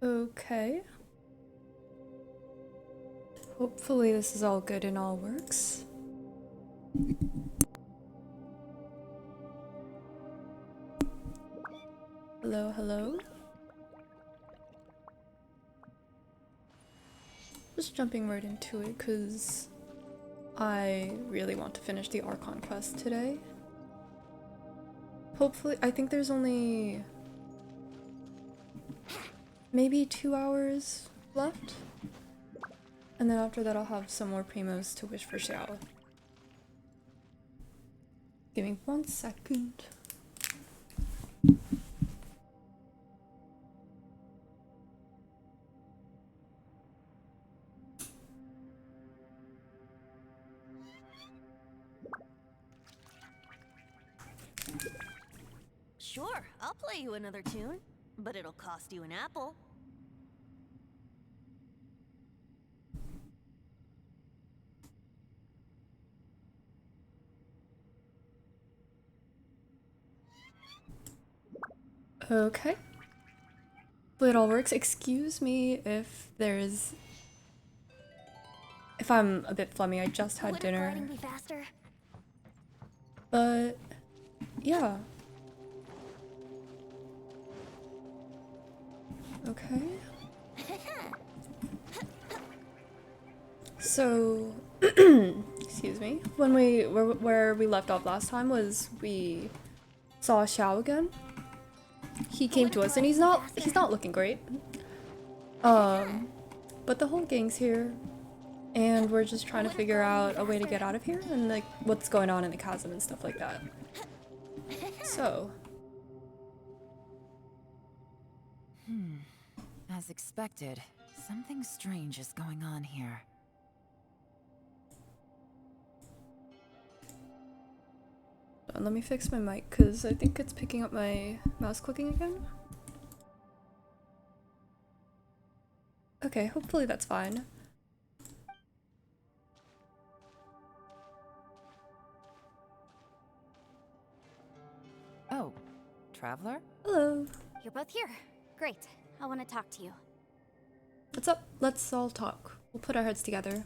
Okay. Hopefully this is all good and all works. Hello, hello. Just jumping right into it because I really want to finish the Archon Quest today. Hopefully, I think there's only maybe 2 hours left. And then after that I'll have some more primos to wish for XIAO. Give me 1 second. Sure, I'll play you another tune, but it'll cost you an apple. Okay. Hopefully it all works. Excuse me if I'm a bit flummy. I just had dinner. Wouldn't gliding be faster? But yeah. Okay. So, excuse me. Where we left off last time was we saw XIAO again. He came to us and he's not looking great. But the whole gang's here and we're just trying to figure out a way to get out of here and like what's going on in the chasm and stuff like that. So, As expected, something strange is going on here. let me fix my mic because I think it's picking up my mouse clicking again. Okay, hopefully that's fine. Oh, Traveler? Hello. You're both here. Great. I want to talk to you. What's up? Let's all talk. We'll put our heads together.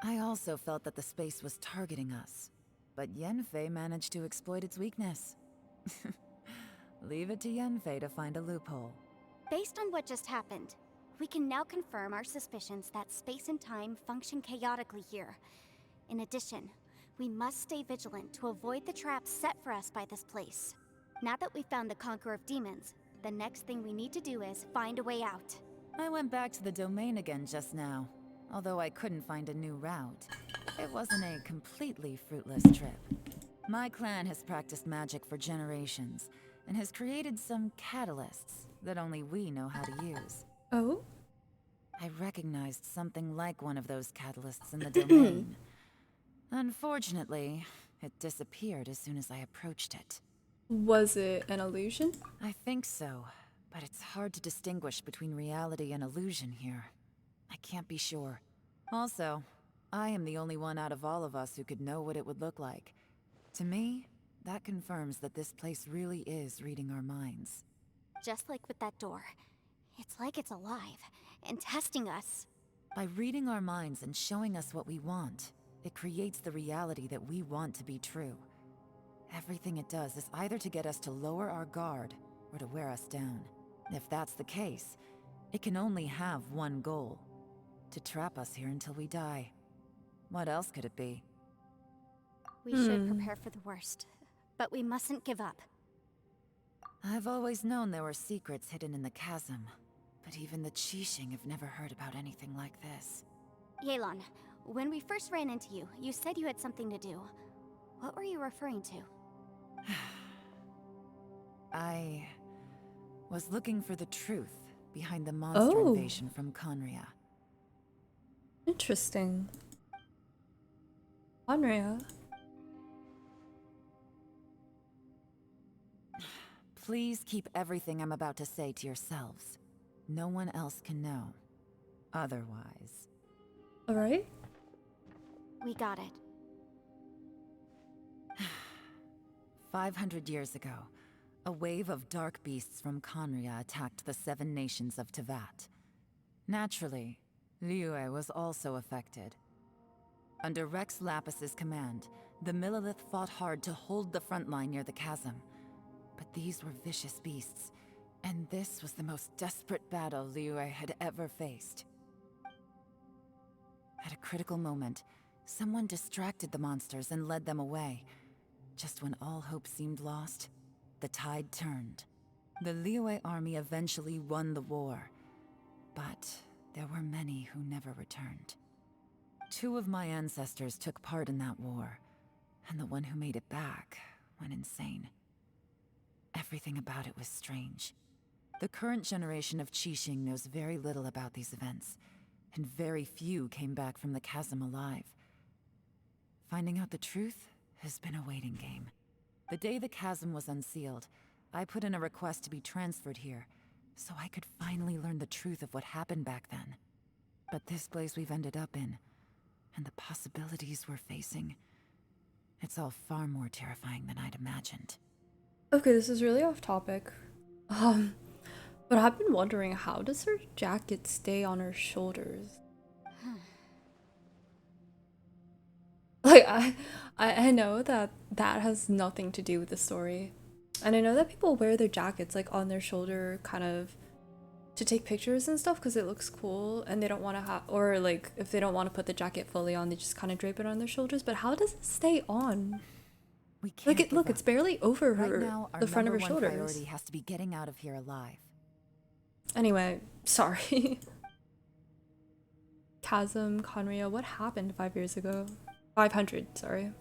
I also felt that the space was targeting us, but Yenfei managed to exploit its weakness. Leave it to Yenfei to find a loophole. Based on what just happened, we can now confirm our suspicions that space and time function chaotically here. In addition, we must stay vigilant to avoid the traps set for us by this place. Now that we've found the Conqueror of Demons, the next thing we need to do is find a way out. I went back to the domain again just now, although I couldn't find a new route. It wasn't a completely fruitless trip. My clan has practiced magic for generations, and has created some catalysts that only we know how to use. Oh? I recognized something like one of those catalysts in the domain. Unfortunately, it disappeared as soon as I approached it. Was it an illusion? I think so, but it's hard to distinguish between reality and illusion here. I can't be sure. Also, I am the only one out of all of us who could know what it would look like. To me, that confirms that this place really is reading our minds. Just like with that door. It's like it's alive and testing us. By reading our minds and showing us what we want, it creates the reality that we want to be true. Everything it does is either to get us to lower our guard or to wear us down. If that's the case, it can only have one goal: to trap us here until we die. What else could it be? We should prepare for the worst, but we mustn't give up. I've always known there were secrets hidden in the chasm, but even the Qixing have never heard about anything like this. Yelan, when we first ran into you, you said you had something to do. What were you referring to? I was looking for the truth behind the monster invasion from Conria. Interesting. Andrea. Please keep everything I'm about to say to yourselves. No one else can know. Otherwise. Alright. We got it. 500 years ago, A wave of dark beasts from Conria attacked the 7 nations of Tevat. Naturally, Liyue was also affected. Under Rex Lapis's command, the Millelith fought hard to hold the front line near the chasm. But these were vicious beasts, and this was the most desperate battle Liyue had ever faced. At a critical moment, someone distracted the monsters and led them away. Just when all hope seemed lost, the tide turned. The Liyue army eventually won the war, but there were many who never returned. 2 of my ancestors took part in that war, and the one who made it back went insane. Everything about it was strange. The current generation of Qixing knows very little about these events, and very few came back from the chasm alive. Finding out the truth has been a waiting game. The day the chasm was unsealed, I put in a request to be transferred here, so I could finally learn the truth of what happened back then. But this place we've ended up in, and the possibilities we're facing, it's all far more terrifying than I'd imagined. Okay, this is really off topic. But I've been wondering, how does her jacket stay on her shoulders? Like, I know that has nothing to do with the story. And I know that people wear their jackets like on their shoulder kind of to take pictures and stuff because it looks cool, and they don't want to have, or like if they don't want to put the jacket fully on, they just kind of drape it on their shoulders. But how does it stay on? We can't Like, give look, up. it's barely over her, Right now, our the front of her #1 shoulders. priority has to be getting out of here alive. Anyway, sorry. Chasm, Conria, what happened 5 years ago? 500, sorry.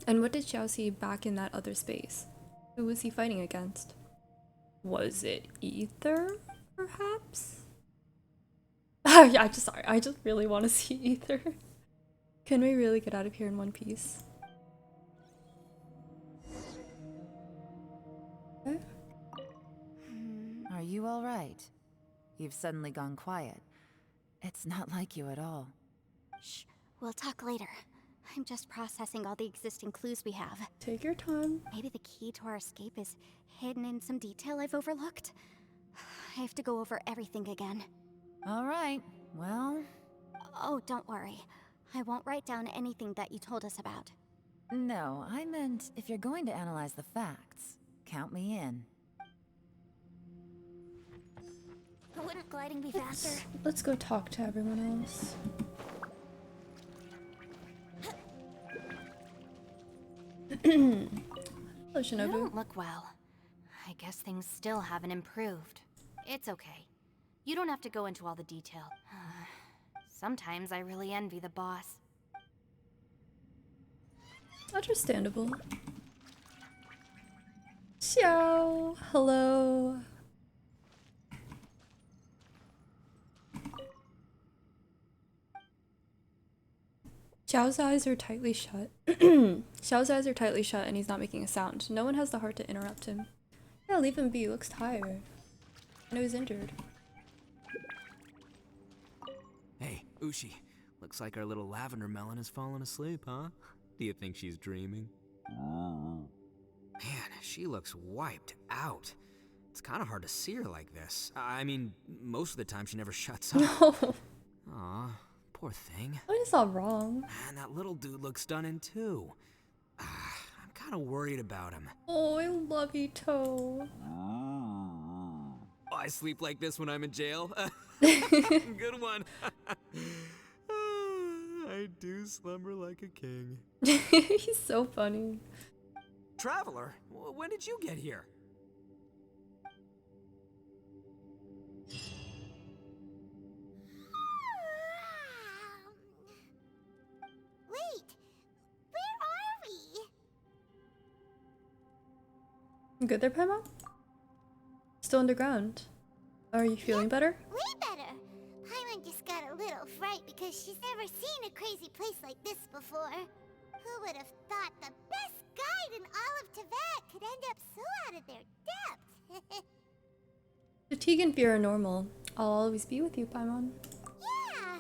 And what did Xiao see back in that other space? Who was he fighting against? Was it Ether, perhaps? Yeah, I just really want to see Ether. Can we really get out of here in one piece? Okay. Are you all right? You've suddenly gone quiet. It's not like you at all. Shh, we'll talk later. I'm just processing all the existing clues we have. Take your time. Maybe the key to our escape is hidden in some detail I've overlooked. I have to go over everything again. All right, well... Oh, don't worry. I won't write down anything that you told us about. No, I meant if you're going to analyze the facts, count me in. Wouldn't gliding be faster? Let's go talk to everyone else. Hello, You Shinobu. don't look well. I guess things still haven't improved. It's okay. You don't have to go into all the detail. Sometimes I really envy the boss. Understandable. Xiao, hello. Xiao's eyes are tightly shut. Xiao's eyes are tightly shut and he's not making a sound. No one has the heart to interrupt him. Yeah, leave him be. He looks tired. I know he's injured. Hey, Ushi. Looks like our little lavender melon has fallen asleep, huh? Do you think she's dreaming? Man, she looks wiped out. It's kind of hard to see her like this. I mean, most of the time she never shuts up. No. Aw, poor thing. What is all wrong? Man, that little dude looks stunning too. I'm kind of worried about him. Oh, I love Ito. Oh, I sleep like this when I'm in jail. Good one. I do slumber like a king. He's so funny. Traveler, when did you get here? Wait, where are we? You good there, Paimon? Still underground. Are you feeling better? Way better. Paimon just got a little fright because she's never seen a crazy place like this before. Who would have thought the best guide in all of Tevat could end up so out of their depth? Fatigue and fear are normal. I'll always be with you, Paimon. Yeah.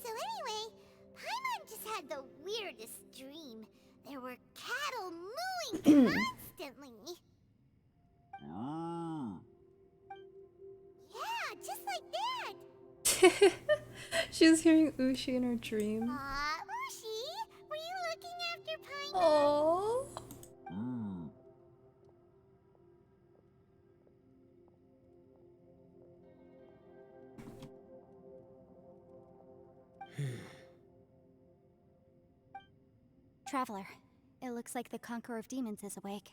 So anyway, Paimon just had the weirdest dream. There were cattle mooing constantly. Yeah, just like that! She was hearing Ushi in her dream. Aw, Ushi, were you looking after Paimon? Oh. Traveler, it looks like the Conqueror of Demons is awake.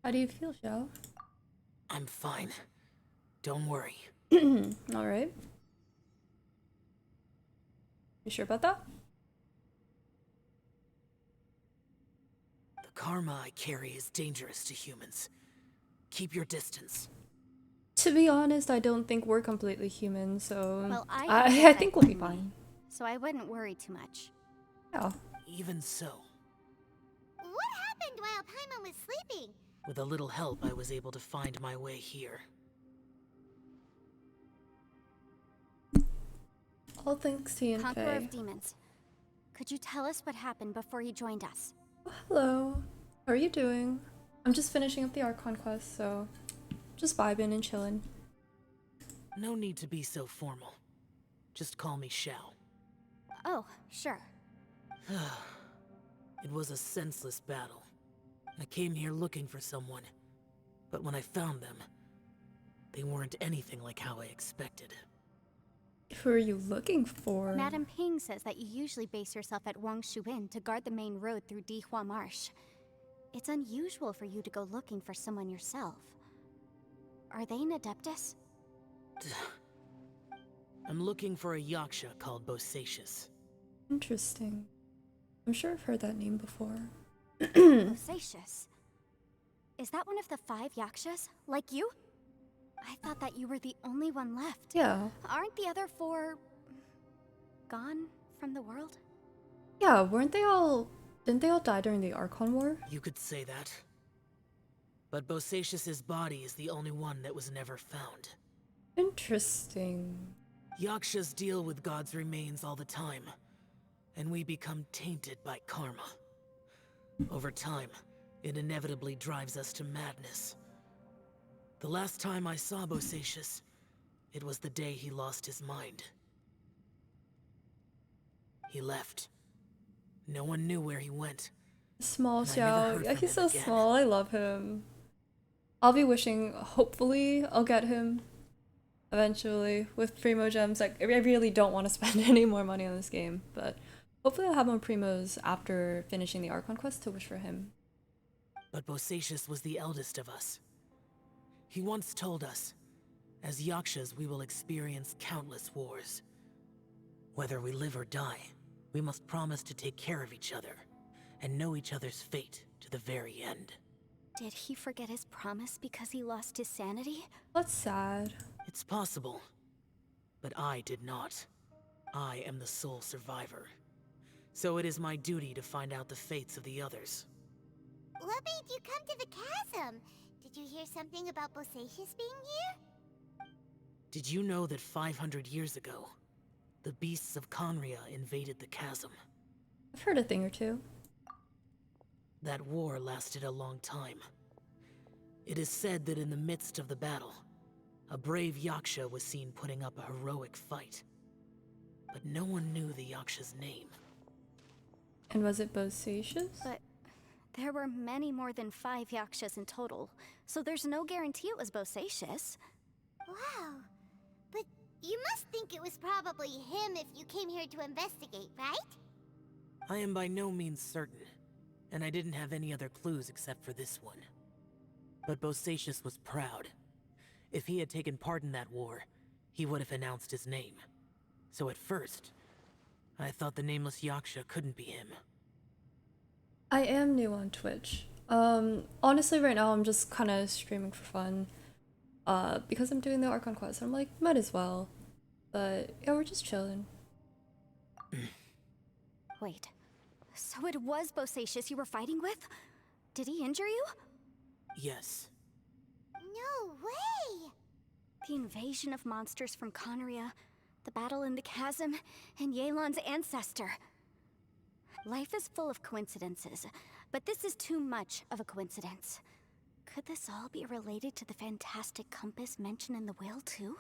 How do you feel, Xiao? I'm fine. Don't worry. All right. You sure about that? The karma I carry is dangerous to humans. Keep your distance. To be honest, I don't think we're completely human, so Well, I think we'll be fine. So I wouldn't worry too much. Yeah. Even so, What happened while Paimon was sleeping? with a little help, I was able to find my way here. All thanks to Yin Conqueror Fei. of Demons. Could you tell us what happened before he joined us? Oh, hello. How are you doing? I'm just finishing up the Archon Quest, so just vibing and chilling. No need to be so formal. Just call me XIAO. Oh, sure. It was a senseless battle. I came here looking for someone, but when I found them, they weren't anything like how I expected. Who are you looking for? Madam Ping says that you usually base yourself at Wangshu Inn to guard the main road through Dihua Marsh. It's unusual for you to go looking for someone yourself. Are they an Adeptus? I'm looking for a Yaksha called Bosacius. Interesting. I'm sure I've heard that name before. Bosacius? Is that one of the 5 Yakshas? Like you? I thought that you were the only one left. Yeah. Aren't the other 4... gone from the world? Yeah, didn't they all die during the Archon War? You could say that. But Bosacius's body is the only one that was never found. Interesting. Yakshas deal with God's remains all the time, and we become tainted by karma. Over time, it inevitably drives us to madness. The last time I saw Bosacius, it was the day he lost his mind. He left. No one knew where he went. Small And I never Xiao. heard Yeah, from he's him so again. small. I love him. I'll be wishing, hopefully, I'll get him eventually with Primo Gems. Like, I really don't want to spend any more money on this game, but hopefully I'll have more Primos after finishing the Archon Quest to wish for him. But Bosacius was the eldest of us. He once told us, as Yakshas we will experience countless wars. Whether we live or die, we must promise to take care of each other, and know each other's fate to the very end. Did he forget his promise because he lost his sanity? That's sad. It's possible, but I did not. I am the sole survivor. So it is my duty to find out the fates of the others. What made you come to the chasm? Did you hear something about Bosacius being here? Did you know that 500 years ago, the beasts of Conria invaded the chasm? I've heard a thing or two. That war lasted a long time. It is said that in the midst of the battle, a brave Yaksha was seen putting up a heroic fight. But no one knew the Yaksha's name. And was it Bosacius? But there were many more than 5 Yakshas in total, so there's no guarantee it was Bosacius. Wow. But you must think it was probably him if you came here to investigate, right? I am by no means certain, and I didn't have any other clues except for this one. But Bosacius was proud. If he had taken part in that war, he would have announced his name. So at first, I thought the nameless Yaksha couldn't be him. I am new on Twitch. Honestly, right now I'm just kind of streaming for fun. Because I'm doing the Archon Quest, I'm like, might as well. But yeah, we're just chilling. Wait, so it was Bosacius you were fighting with? Did he injure you? Yes. No way! The invasion of monsters from Conria, the battle in the chasm, and Yelan's ancestor. Life is full of coincidences, but this is too much of a coincidence. Could this all be related to the fantastic compass mentioned in the will, too?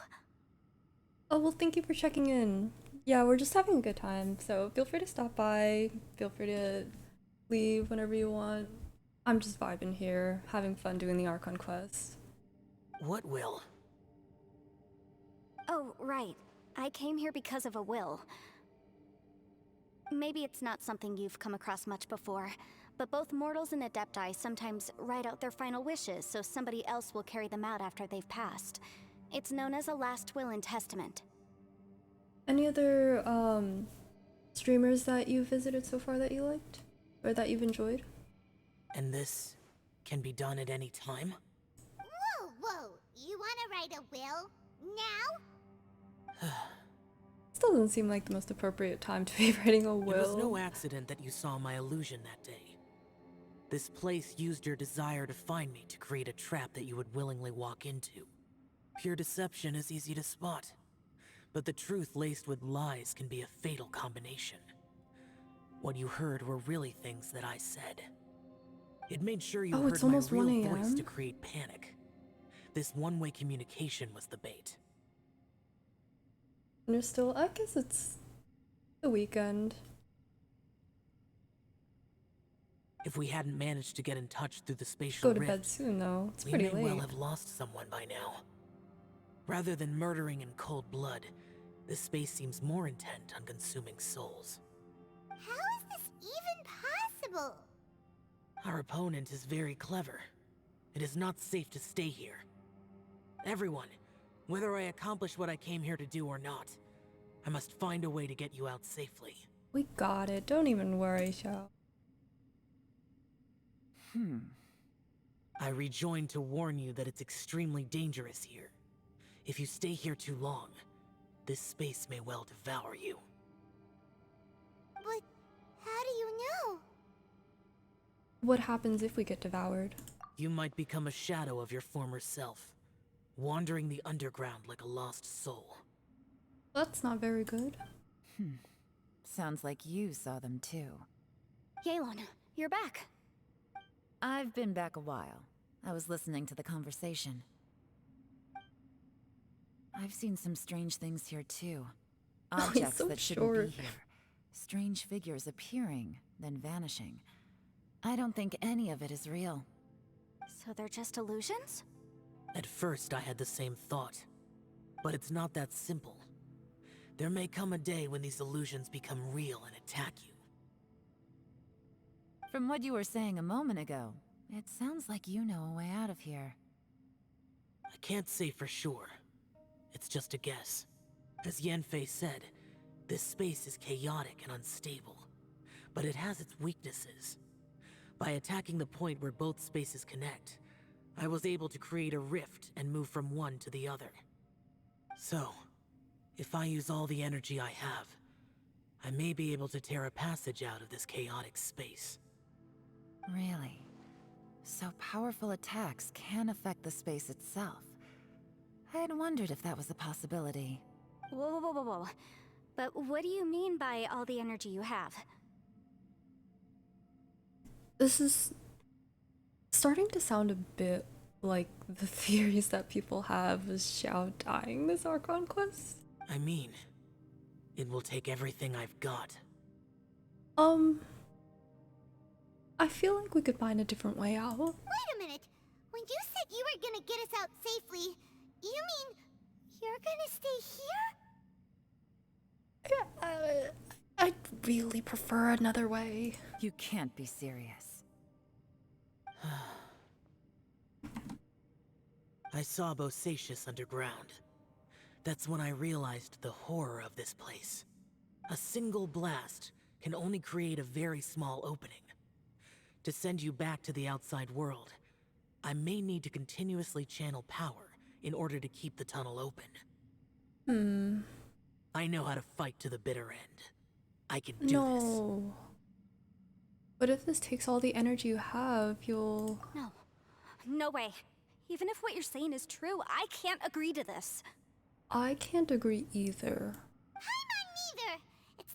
Oh, well, thank you for checking in. Yeah, we're just having a good time, so feel free to stop by. Feel free to leave whenever you want. I'm just vibing here, having fun doing the Archon Quest. What will? Oh, right. I came here because of a will. Maybe it's not something you've come across much before, but both mortals and adepti sometimes write out their final wishes so somebody else will carry them out after they've passed. It's known as a last will and testament. Any other streamers that you visited so far that you liked? Or that you've enjoyed? And this can be done at any time? Whoa, whoa! You wanna write a will? Now? Still doesn't seem like the most appropriate time to be writing a will. It was no accident that you saw my illusion that day. This place used your desire to find me to create a trap that you would willingly walk into. Pure deception is easy to spot, but the truth laced with lies can be a fatal combination. What you heard were really things that I said. It made sure you heard it's my almost real 1 voice a.m.? to create panic. This one-way communication was the bait. And you're still, I guess it's the weekend. If we hadn't managed to get in touch through the spatial Go to rift, bed soon though. It's we pretty may well late. have lost someone by now. Rather than murdering in cold blood, this space seems more intent on consuming souls. How is this even possible? Our opponent is very clever. It is not safe to stay here. Everyone, whether I accomplish what I came here to do or not, I must find a way to get you out safely. We got it. Don't even worry, XIAO. I rejoined to warn you that it's extremely dangerous here. If you stay here too long, this space may well devour you. But how do you know? What happens if we get devoured? You might become a shadow of your former self, wandering the underground like a lost soul. That's not very good. Sounds like you saw them too. Yelan, you're back. I've been back a while. I was listening to the conversation. I've seen some strange things here too. he's Objects so that shouldn't short. be here. Strange figures appearing, then vanishing. I don't think any of it is real. So they're just illusions? At first, I had the same thought. But it's not that simple. There may come a day when these illusions become real and attack you. From what you were saying a moment ago, it sounds like you know a way out of here. I can't say for sure. It's just a guess. As Yanfei said, this space is chaotic and unstable. But it has its weaknesses. By attacking the point where both spaces connect, I was able to create a rift and move from one to the other. So, if I use all the energy I have, I may be able to tear a passage out of this chaotic space. Really? So powerful attacks can affect the space itself. I had wondered if that was a possibility. Whoa, whoa, whoa, whoa. But what do you mean by all the energy you have? This is starting to sound a bit like the theories that people have with XIAO dying this Archon Quest. I mean, it will take everything I've got. I feel like we could find a different way out. Wait a minute. When you said you were gonna get us out safely, you mean you're gonna stay here? I'd really prefer another way. You can't be serious. I saw Bosacius underground. That's when I realized the horror of this place. A single blast can only create a very small opening. To send you back to the outside world, I may need to continuously channel power in order to keep the tunnel open. I know how to fight to the bitter end. I can do this. No. But if this takes all the energy you have, you'll... No. No way. Even if what you're saying is true, I can't agree to this. I can't agree either.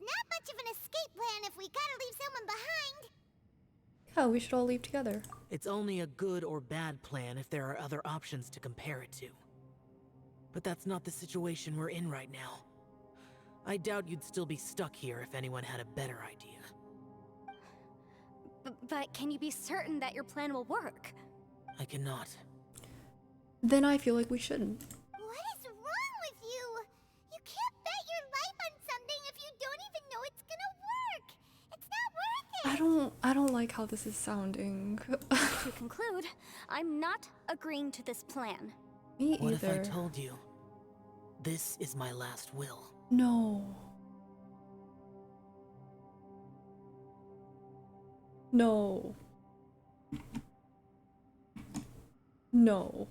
Not much of an escape plan if we gotta leave someone behind. Yeah, we should all leave together. It's only a good or bad plan if there are other options to compare it to. But that's not the situation we're in right now. I doubt you'd still be stuck here if anyone had a better idea. But can you be certain that your plan will work? I cannot. Then I feel like we shouldn't. What is wrong with you? You can't bet your life on something if you don't even know it's gonna work. It's not worth it. I don't like how this is sounding. To conclude, I'm not agreeing to this plan. Me What if I either. told you? This is my last will. No. No. No.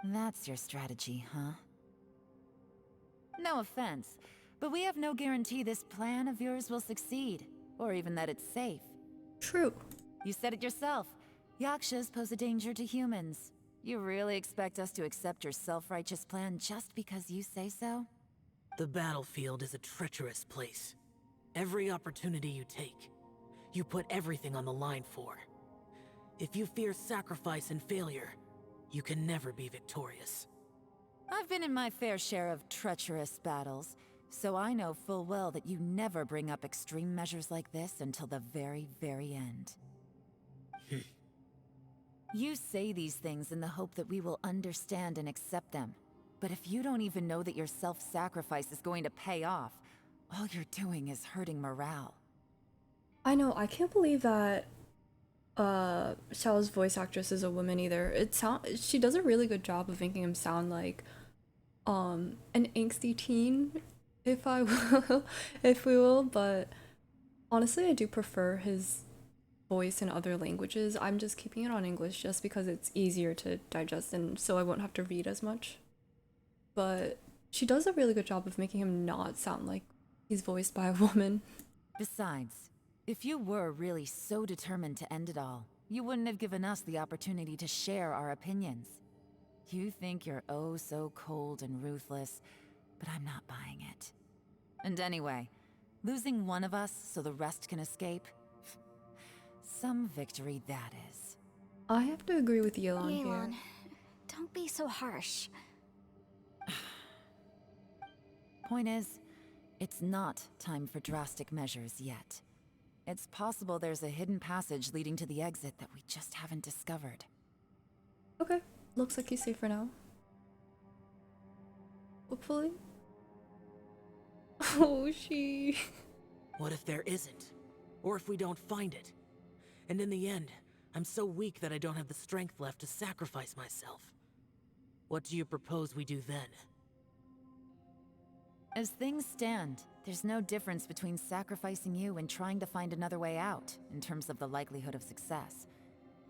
That's your strategy, huh? No offense, but we have no guarantee this plan of yours will succeed, or even that it's safe. True. You said it yourself. Yakshas pose a danger to humans. You really expect us to accept your self-righteous plan just because you say so? The battlefield is a treacherous place. Every opportunity you take, you put everything on the line for. If you fear sacrifice and failure, you can never be victorious. I've been in my fair share of treacherous battles, so I know full well that you never bring up extreme measures like this until the very, very end. You say these things in the hope that we will understand and accept them. But if you don't even know that your self-sacrifice is going to pay off, all you're doing is hurting morale. I know, I can't believe that Xiao's voice actress is a woman either. She does a really good job of making him sound like an angsty teen, if we will, but honestly I do prefer his voice in other languages. I'm just keeping it on English just because it's easier to digest and so I won't have to read as much. But she does a really good job of making him not sound like he's voiced by a woman. Besides, if you were really so determined to end it all, you wouldn't have given us the opportunity to share our opinions. You think you're oh so cold and ruthless, but I'm not buying it. And anyway, losing one of us so the rest can escape? Some victory that is. I have to agree with Yelan here. Yelan, don't be so harsh. Point is, it's not time for drastic measures yet. It's possible there's a hidden passage leading to the exit that we just haven't discovered. Okay, looks like he's safe for now. Hopefully. Oh, she... What if there isn't? Or if we don't find it? And in the end, I'm so weak that I don't have the strength left to sacrifice myself. What do you propose we do then? As things stand, there's no difference between sacrificing you and trying to find another way out, in terms of the likelihood of success.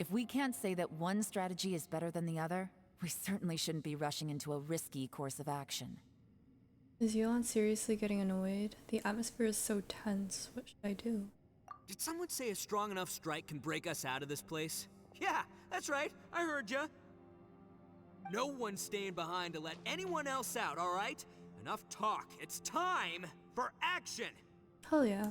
If we can't say that one strategy is better than the other, we certainly shouldn't be rushing into a risky course of action. Is Yelan seriously getting annoyed? The atmosphere is so tense. What should I do? Did someone say a strong enough strike can break us out of this place? Yeah, that's right. I heard ya. No one's staying behind to let anyone else out, all right? Enough talk. It's time for action. Hell yeah.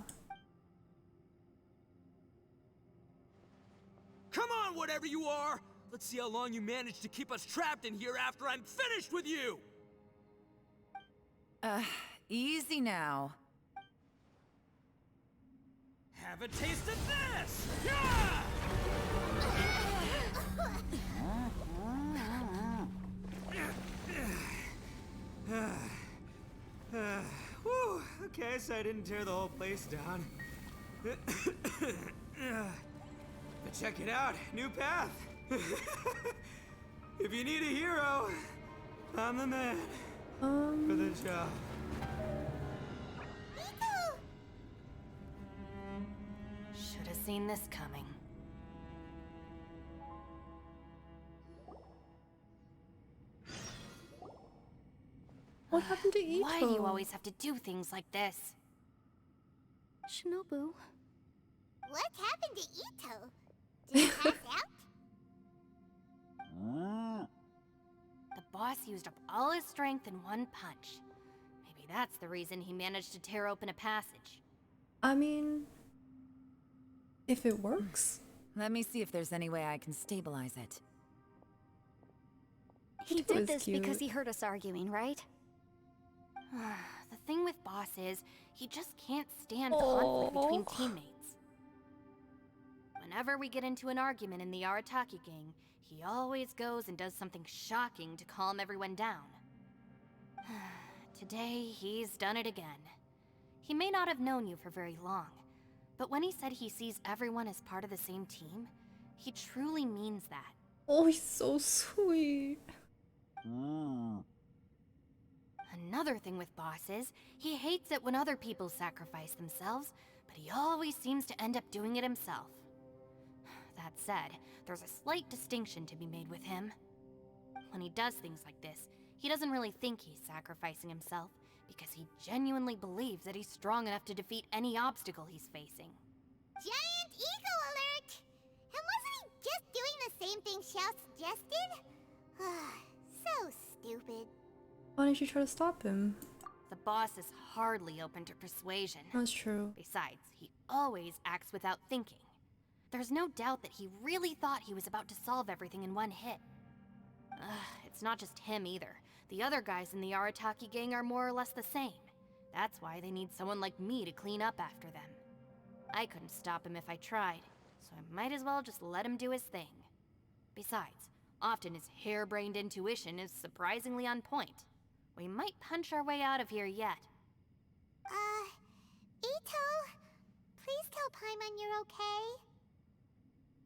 Come on, whatever you are. Let's see how long you manage to keep us trapped in here after I'm finished with you. Easy now. Have a taste of this! Yeah! Whew, okay, so I didn't tear the whole place down. But check it out, new path. If you need a hero, I'm the man for the job. Should have seen this coming. What happened to Ito? Why do you always have to do things like this? Shinobu. What happened to Ito? Did he pass out? The boss used up all his strength in one punch. Maybe that's the reason he managed to tear open a passage. I mean, if it works. Let me see if there's any way I can stabilize it. He It did was this because he cute. heard us arguing, right? The thing with Boss is, he just can't stand conflict between Oh. teammates. Whenever we get into an argument in the Arataki gang, he always goes and does something shocking to calm everyone down. Today, he's done it again. He may not have known you for very long, but when he said he sees everyone as part of the same team, he truly means that. Oh, he's so sweet. Another thing with Boss is, he hates it when other people sacrifice themselves, but he always seems to end up doing it himself. That said, there's a slight distinction to be made with him. When he does things like this, he doesn't really think he's sacrificing himself, because he genuinely believes that he's strong enough to defeat any obstacle he's facing. Giant ego alert! And wasn't he just doing the same thing Xiao suggested? So stupid. Why didn't you try to stop him? The boss is hardly open to persuasion. That's true. Besides, he always acts without thinking. There's no doubt that he really thought he was about to solve everything in one hit. It's not just him either. The other guys in the Arataki gang are more or less the same. That's why they need someone like me to clean up after them. I couldn't stop him if I tried, so I might as well just let him do his thing. Besides, often his harebrained intuition is surprisingly on point. We might punch our way out of here yet. Ito, please tell Paimon you're okay.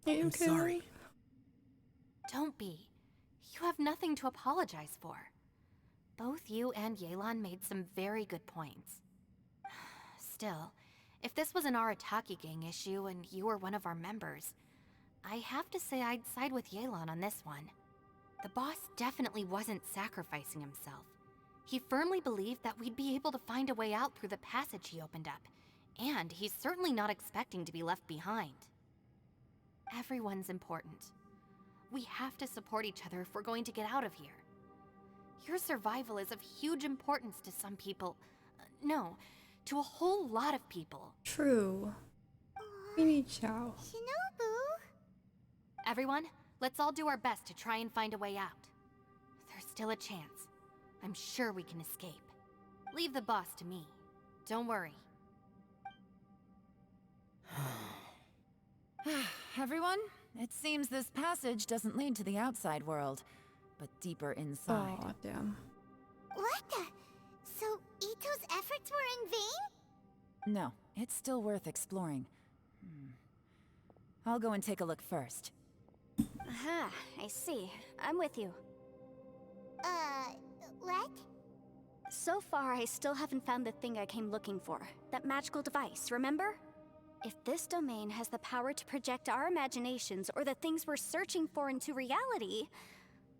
Are you I'm okay? sorry. Don't be. You have nothing to apologize for. Both you and Yelan made some very good points. Still, if this was an Arataki gang issue and you were one of our members, I have to say I'd side with Yelan on this one. The boss definitely wasn't sacrificing himself. He firmly believed that we'd be able to find a way out through the passage he opened up, and he's certainly not expecting to be left behind. Everyone's important. We have to support each other if we're going to get out of here. Your survival is of huge importance to some people. No, to a whole lot of people. True. We need Xiao. Shinobu? Everyone, let's all do our best to try and find a way out. There's still a chance. I'm sure we can escape. Leave the boss to me. Don't worry. Everyone, it seems this passage doesn't lead to the outside world, but deeper inside. Aw, damn. What the? So Ito's efforts were in vain? No, it's still worth exploring. I'll go and take a look first. Aha, I see. I'm with you. What? So far, I still haven't found the thing I came looking for. That magical device, remember? If this domain has the power to project our imaginations or the things we're searching for into reality,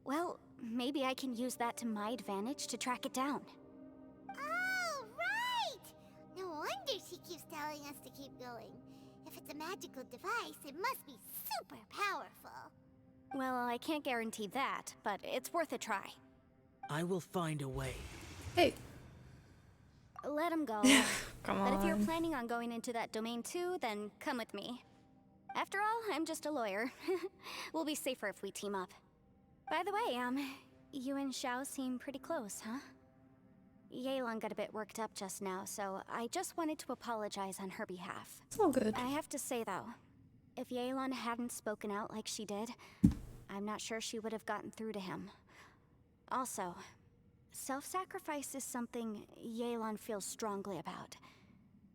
well, maybe I can use that to my advantage to track it down. Oh, right! No wonder she keeps telling us to keep going. If it's a magical device, it must be super powerful. Well, I can't guarantee that, but it's worth a try. I will find a way. Hey, Let him go. come But if you're on. planning on going into that domain too, then come with me. After all, I'm just a lawyer. We'll be safer if we team up. By the way, you and Xiao seem pretty close, huh? Yelan got a bit worked up just now, so I just wanted to apologize on her behalf. It's all good. I have to say though, if Yelan hadn't spoken out like she did, I'm not sure she would have gotten through to him. Also, self-sacrifice is something Yelan feels strongly about.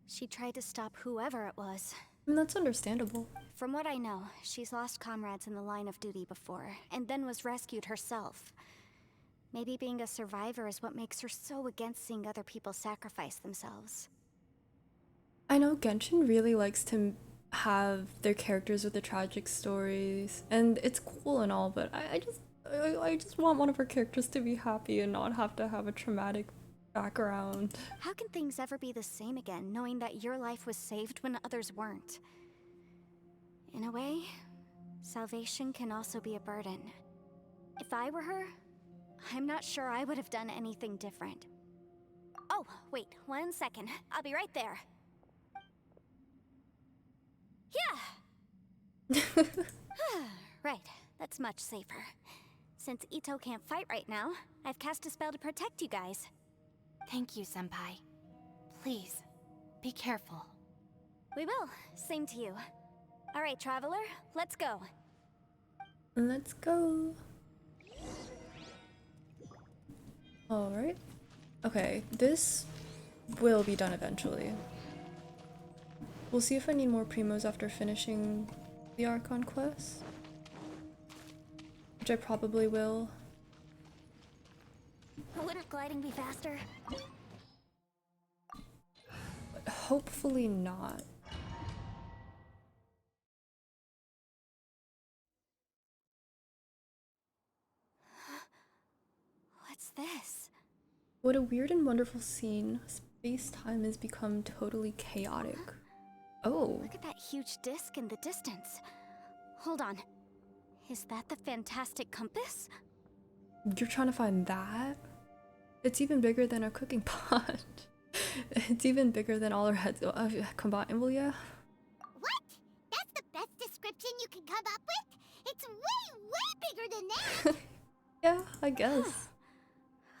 She tried to stop whoever it was. I mean, that's understandable. From what I know, she's lost comrades in the line of duty before, and then was rescued herself. Maybe being a survivor is what makes her so against seeing other people sacrifice themselves. I know Genshin really likes to have their characters with the tragic stories, and it's cool and all, but I just want one of her characters to be happy and not have to have a traumatic background. How can things ever be the same again, knowing that your life was saved when others weren't? In a way, salvation can also be a burden. If I were her, I'm not sure I would have done anything different. Oh, wait, 1 second. I'll be right there. Yeah! Right, that's much safer. Since Ito can't fight right now, I've cast a spell to protect you guys. Thank you, Senpai. Please, be careful. We will. Same to you. All right, Traveler, let's go. Let's go. Alright. Okay, this will be done eventually. We'll see if I need more primos after finishing the Archon Quest. Which I probably will. Wouldn't gliding be faster? But hopefully not. What's this? What a weird and wonderful scene. Space-time has become totally chaotic. Oh. Look at that huge disc in the distance. Hold on. Is that the fantastic compass? You're trying to find that? It's even bigger than our cooking pot. It's even bigger than all our heads combined, well, yeah. What? That's the best description you can come up with? It's way bigger than that! Yeah, I guess.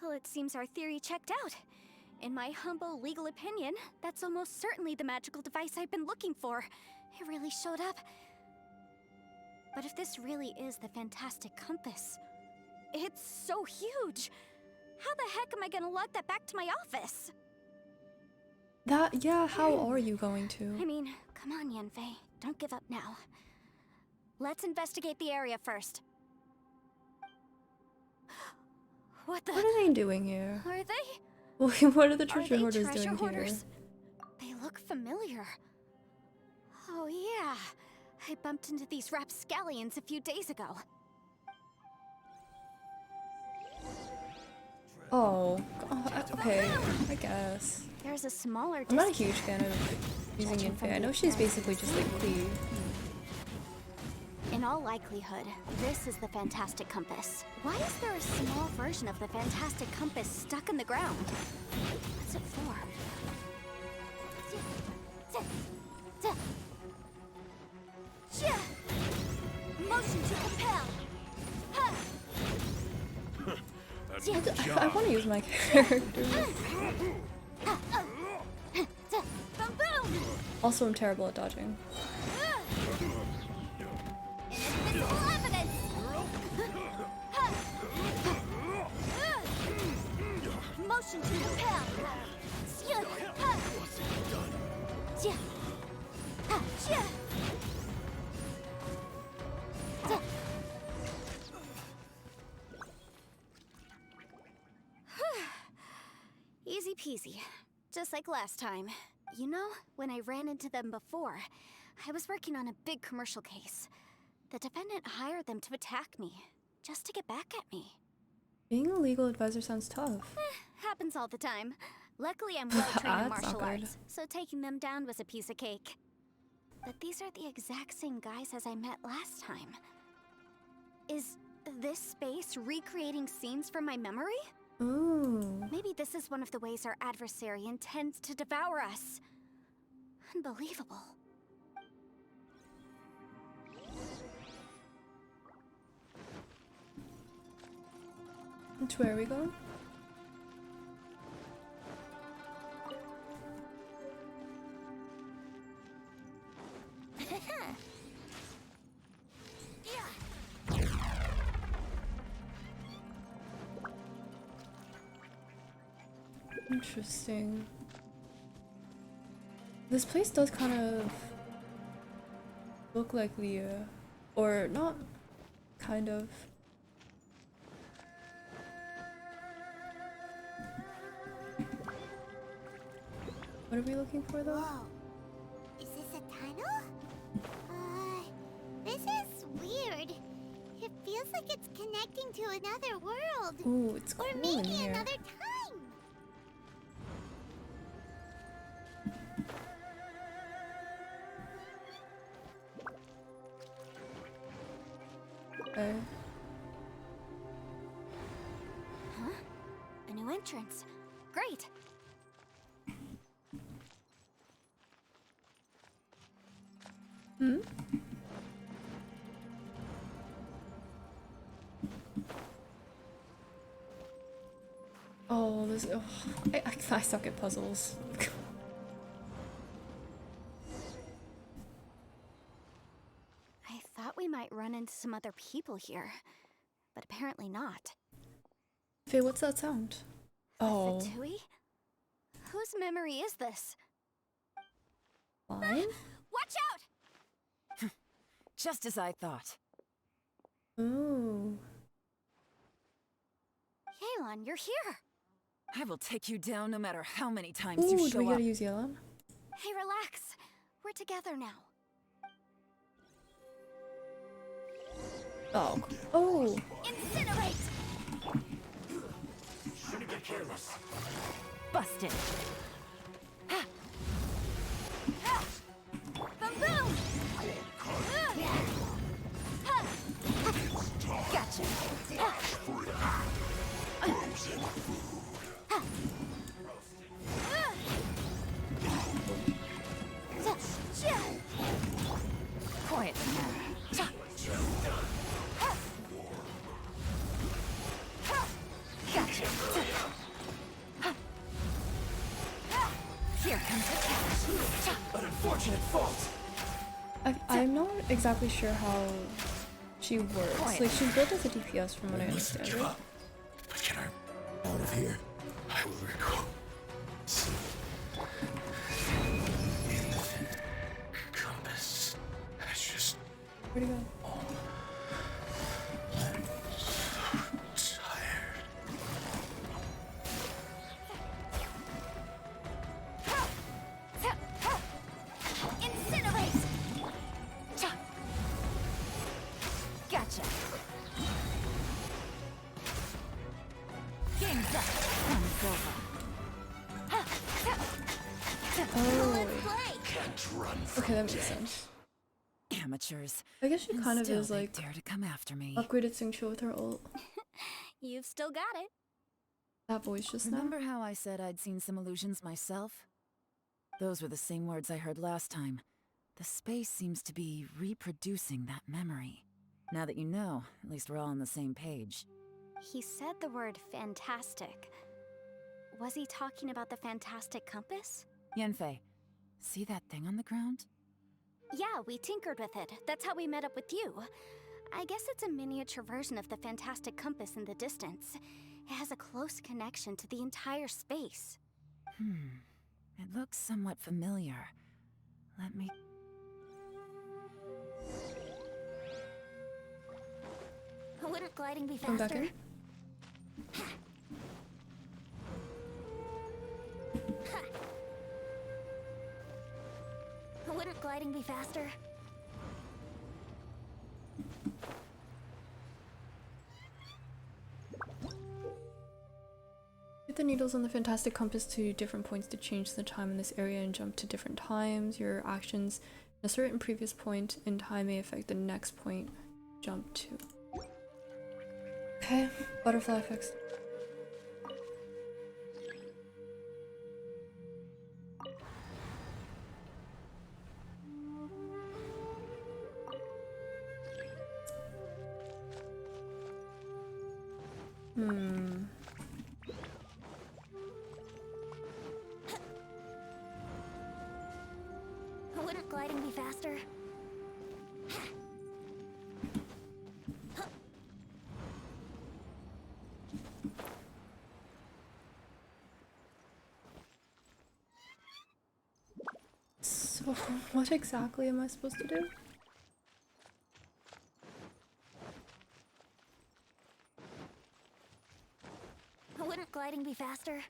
Well, it seems our theory checked out. In my humble legal opinion, that's almost certainly the magical device I've been looking for. It really showed up. But if this really is the fantastic compass, it's so huge! How the heck am I gonna lug that back to my office? Yeah, how are you going to? I mean, come on, Yanfei. Don't give up now. Let's investigate the area first. What the? What are they doing here? Are they? What are the Are treasure they hoarders treasure doing hoarders? They look familiar. Oh yeah, I bumped into these rapscallions a few days ago. here? Oh, okay, I guess. There's a smaller I'm not a disc. huge fan of using Judging from Yunfei. I the know she's appearance basically of just the like Clee. In all likelihood, this is the fantastic compass. Why is there a small version of the fantastic compass stuck in the ground? What's it for? Motion to compel. I want to use my character. Boom boom! Also, I'm terrible at dodging. Invisible evidence! Motion to compel. Easy peasy. Just like last time. You know, when I ran into them before, I was working on a big commercial case. The defendant hired them to attack me, just to get back at me. Being a legal advisor sounds tough. Happens all the time. Luckily, I'm well trained in That's martial not good. arts, so taking them down was a piece of cake. But these are the exact same guys as I met last time. Is this space recreating scenes from my memory? Ooh. Maybe this is one of the ways our adversary intends to devour us. Unbelievable. Which way are we going? Interesting. This place does kind of look like the, or not kind of. What are we looking for though? Whoa. Is this a tunnel? This is weird. It feels like it's connecting to another world. Ooh, it's cool Or in maybe here. another time. Okay. entrance. Great. Hmm? Oh, this. Oh, I suck at puzzles. I thought we might run into some other people here, but apparently not. Faye, what's that sound? Oh, Fatui? Whose memory is this? mine? Watch out! Just as I thought. Ooh. Yelan, you're here. I will take you down no matter how many times Ooh, you do show we up. gotta use Yelan? Hey, relax. We're together now. Oh. Oh. Incinerate! Busted. Boom boom! Gotcha. Quiet now. Gotcha. Here comes the catch. An unfortunate fault. I'm not exactly sure how she works. Like, she's built as a DPS from what I understand. Give Right? up. But can I out of here? I will recall. Compass. That's just Where'd he go? tired. Incinerate! Gotcha. Game's up. Time's over. Oh. Can't run from Okay, that makes sense. Amateurs. I guess she And kind of still is they like dare to come after me. upgraded Xingqiu with her ult. You've still got it. That voice just Remember now. how I said I'd seen some illusions myself? Those were the same words I heard last time. The space seems to be reproducing that memory. Now that you know, at least we're all on the same page. He said the word fantastic. Was he talking about the fantastic compass? Yanfei, see that thing on the ground? Yeah, we tinkered with it. That's how we met up with you. I guess it's a miniature version of the fantastic compass in the distance. It has a close connection to the entire space. It looks somewhat familiar. Let me... Wouldn't gliding be Come back faster? in. Wouldn't gliding be faster? Get the needles on the fantastic compass to different points to change the time in this area and jump to different times. Your actions at a certain previous point in time may affect the next point jump to. Okay, butterfly effects. Wouldn't gliding be faster? So, what exactly am I supposed to do? Wouldn't gliding be faster?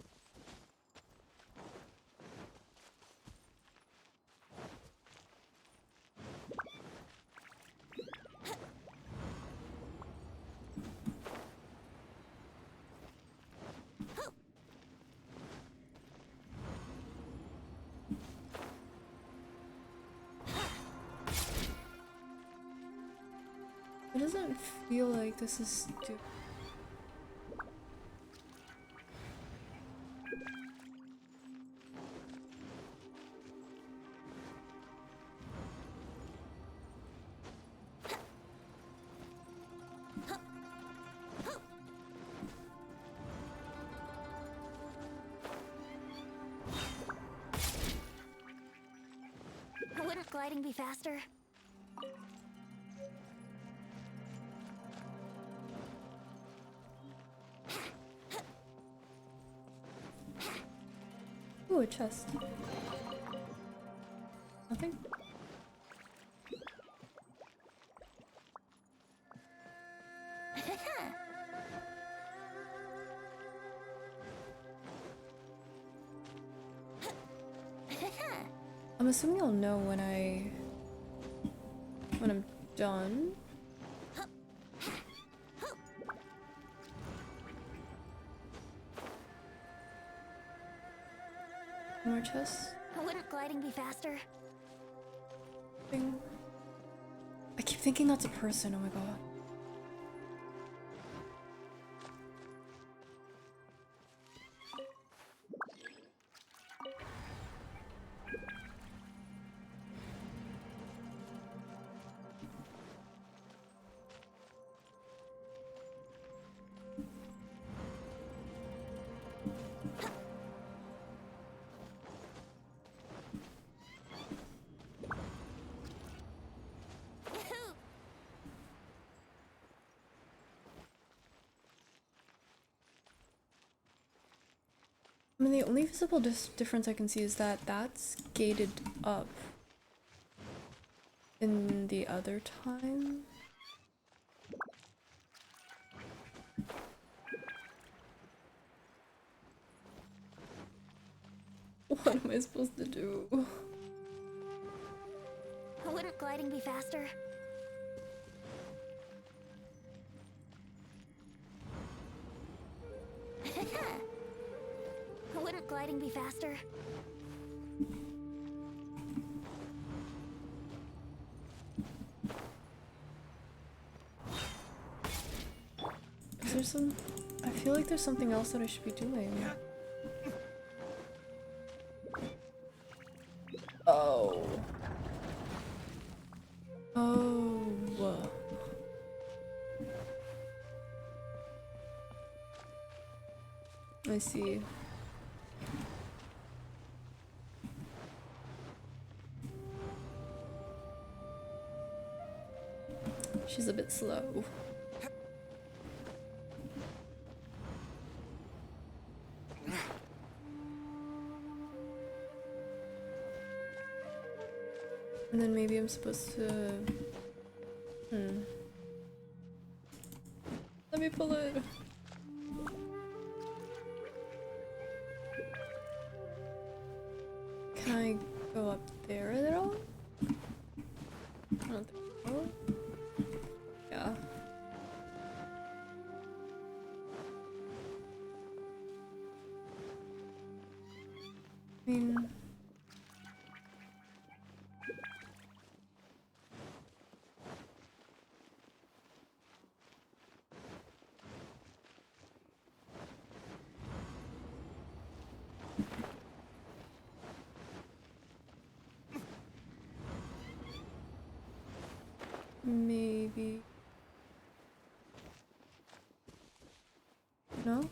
It doesn't feel like this is gliding be faster? Ooh, a chest. Nothing? I'm assuming I'll know when I'm done. More chests. Wouldn't gliding be faster? Thing. I keep thinking that's a person, oh my god. I mean, the only visible difference I can see is that that's gated up in the other time. What am I supposed to do? Wouldn't gliding be faster? Wouldn't gliding be faster? Is there some... I feel like there's something else that I should be doing. Oh. Oh. I see. She's a bit slow. And then maybe I'm supposed to... Let me pull it. Can I go up there at all? I don't think so. Yeah. I mean... Maybe... No?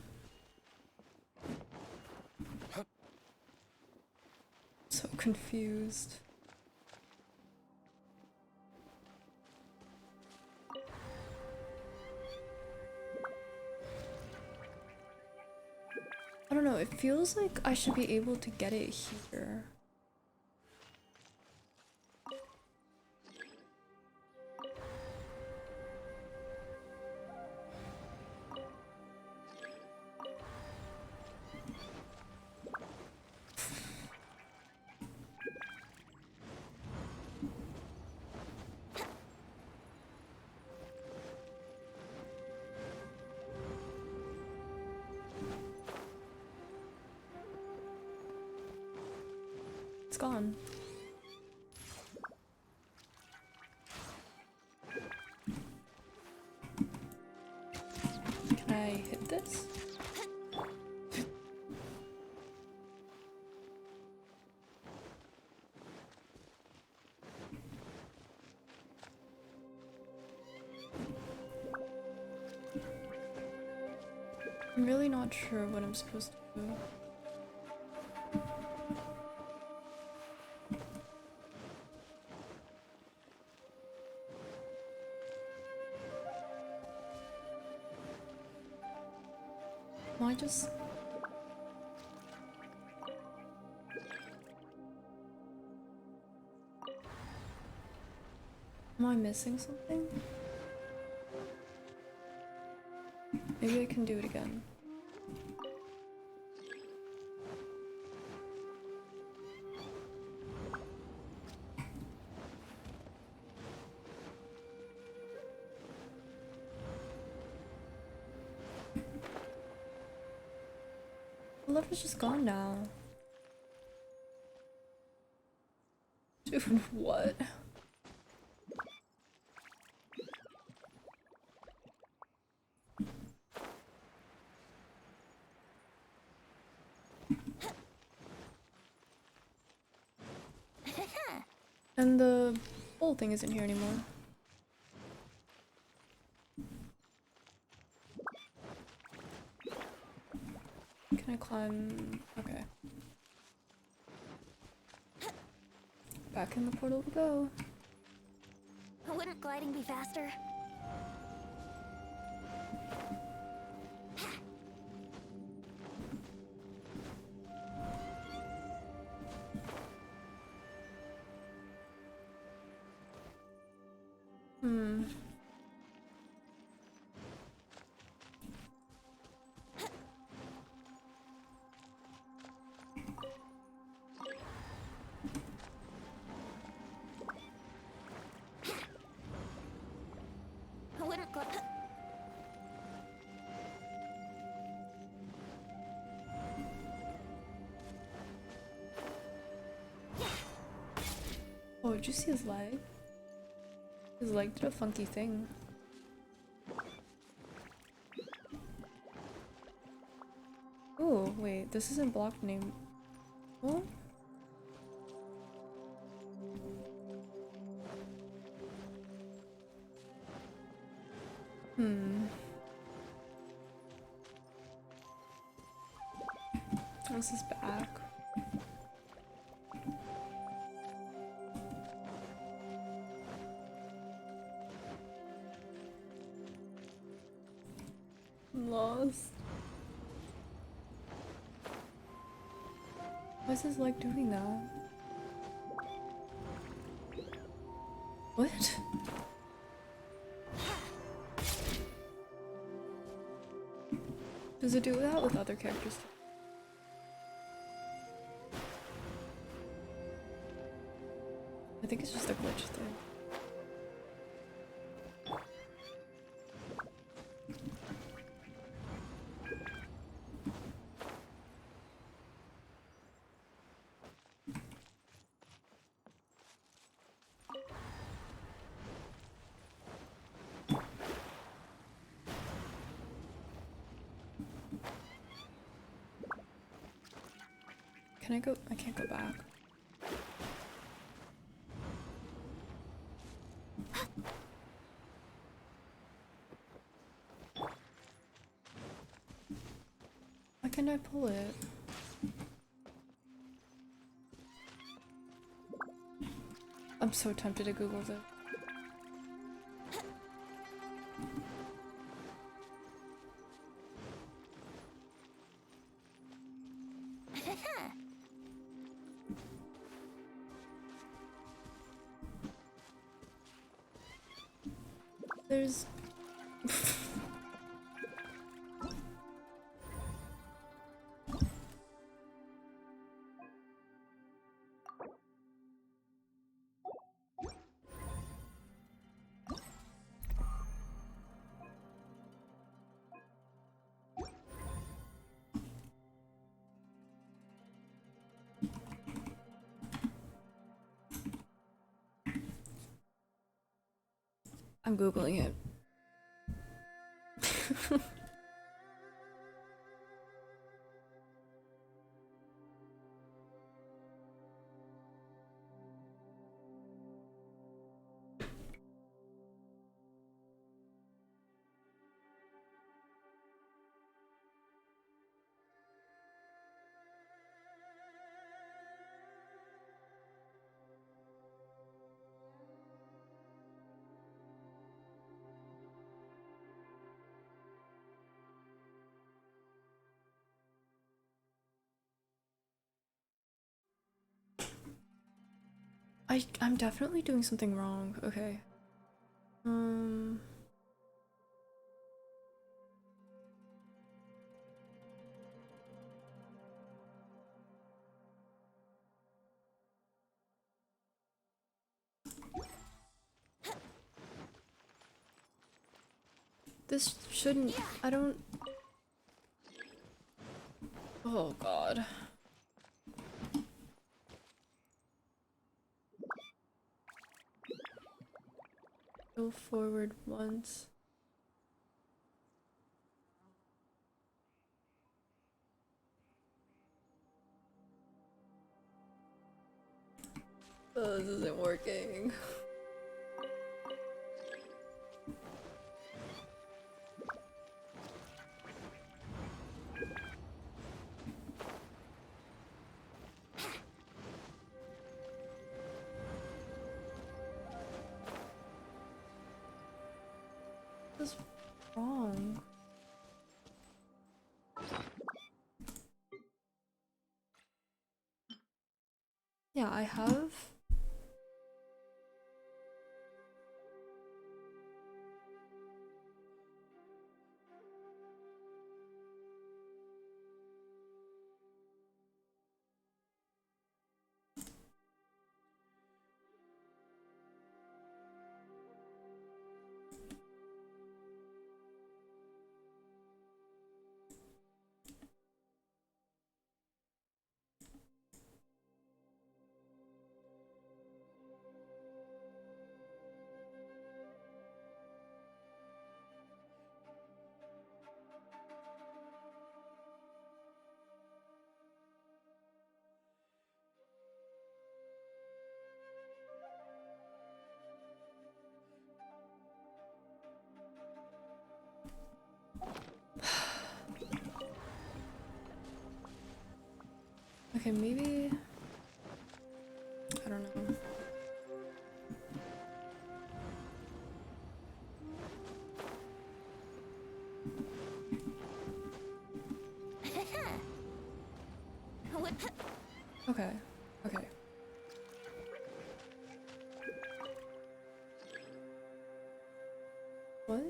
So confused. I don't know, it feels like I should be able to get it here. It's gone. Can I hit this? I'm really not sure what I'm supposed to do. Am I just... Am I missing something? Maybe I can do it again. The lever's just gone now. Dude, what? And the whole thing isn't here anymore. Can I climb? Okay. Back in the portal we go. Wouldn't gliding be faster? Wouldn't gl- Oh, did you see his leg? His leg did a funky thing. Oh, wait, this isn't blocked name. What? This is back. I'm lost. Why is his leg doing that? What? Does it do that with other characters? I think it's just a glitch thing. Can I go? I can't go back. Why can't I pull it? I'm so tempted to Google this. There's... I'm Googling it. I'm definitely doing something wrong. Okay. This shouldn't. I don't. Oh god. Go forward once. Oh, this isn't working. What's wrong? Yeah, I have. Okay, maybe. I don't know. Okay. Okay. What?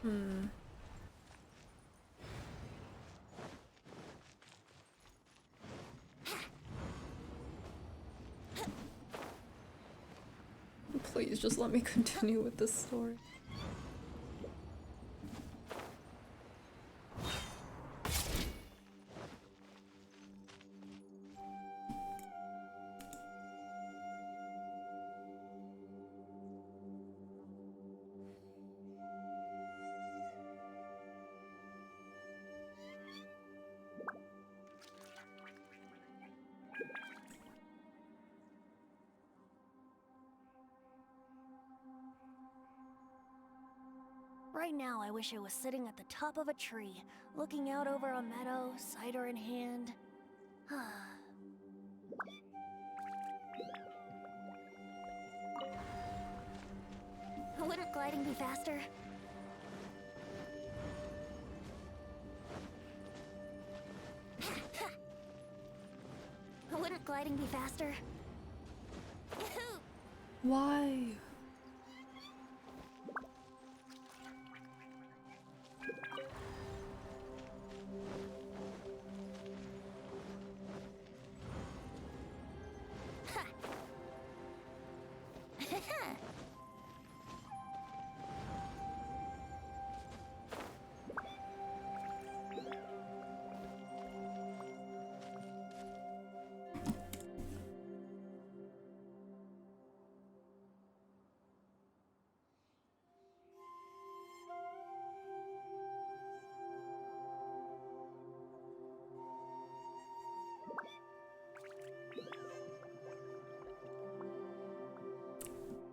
Hmm. Please just let me continue with this story. Right now, I wish I was sitting at the top of a tree, looking out over a meadow, cider in hand. Wouldn't gliding be faster? Wouldn't gliding be faster? Why?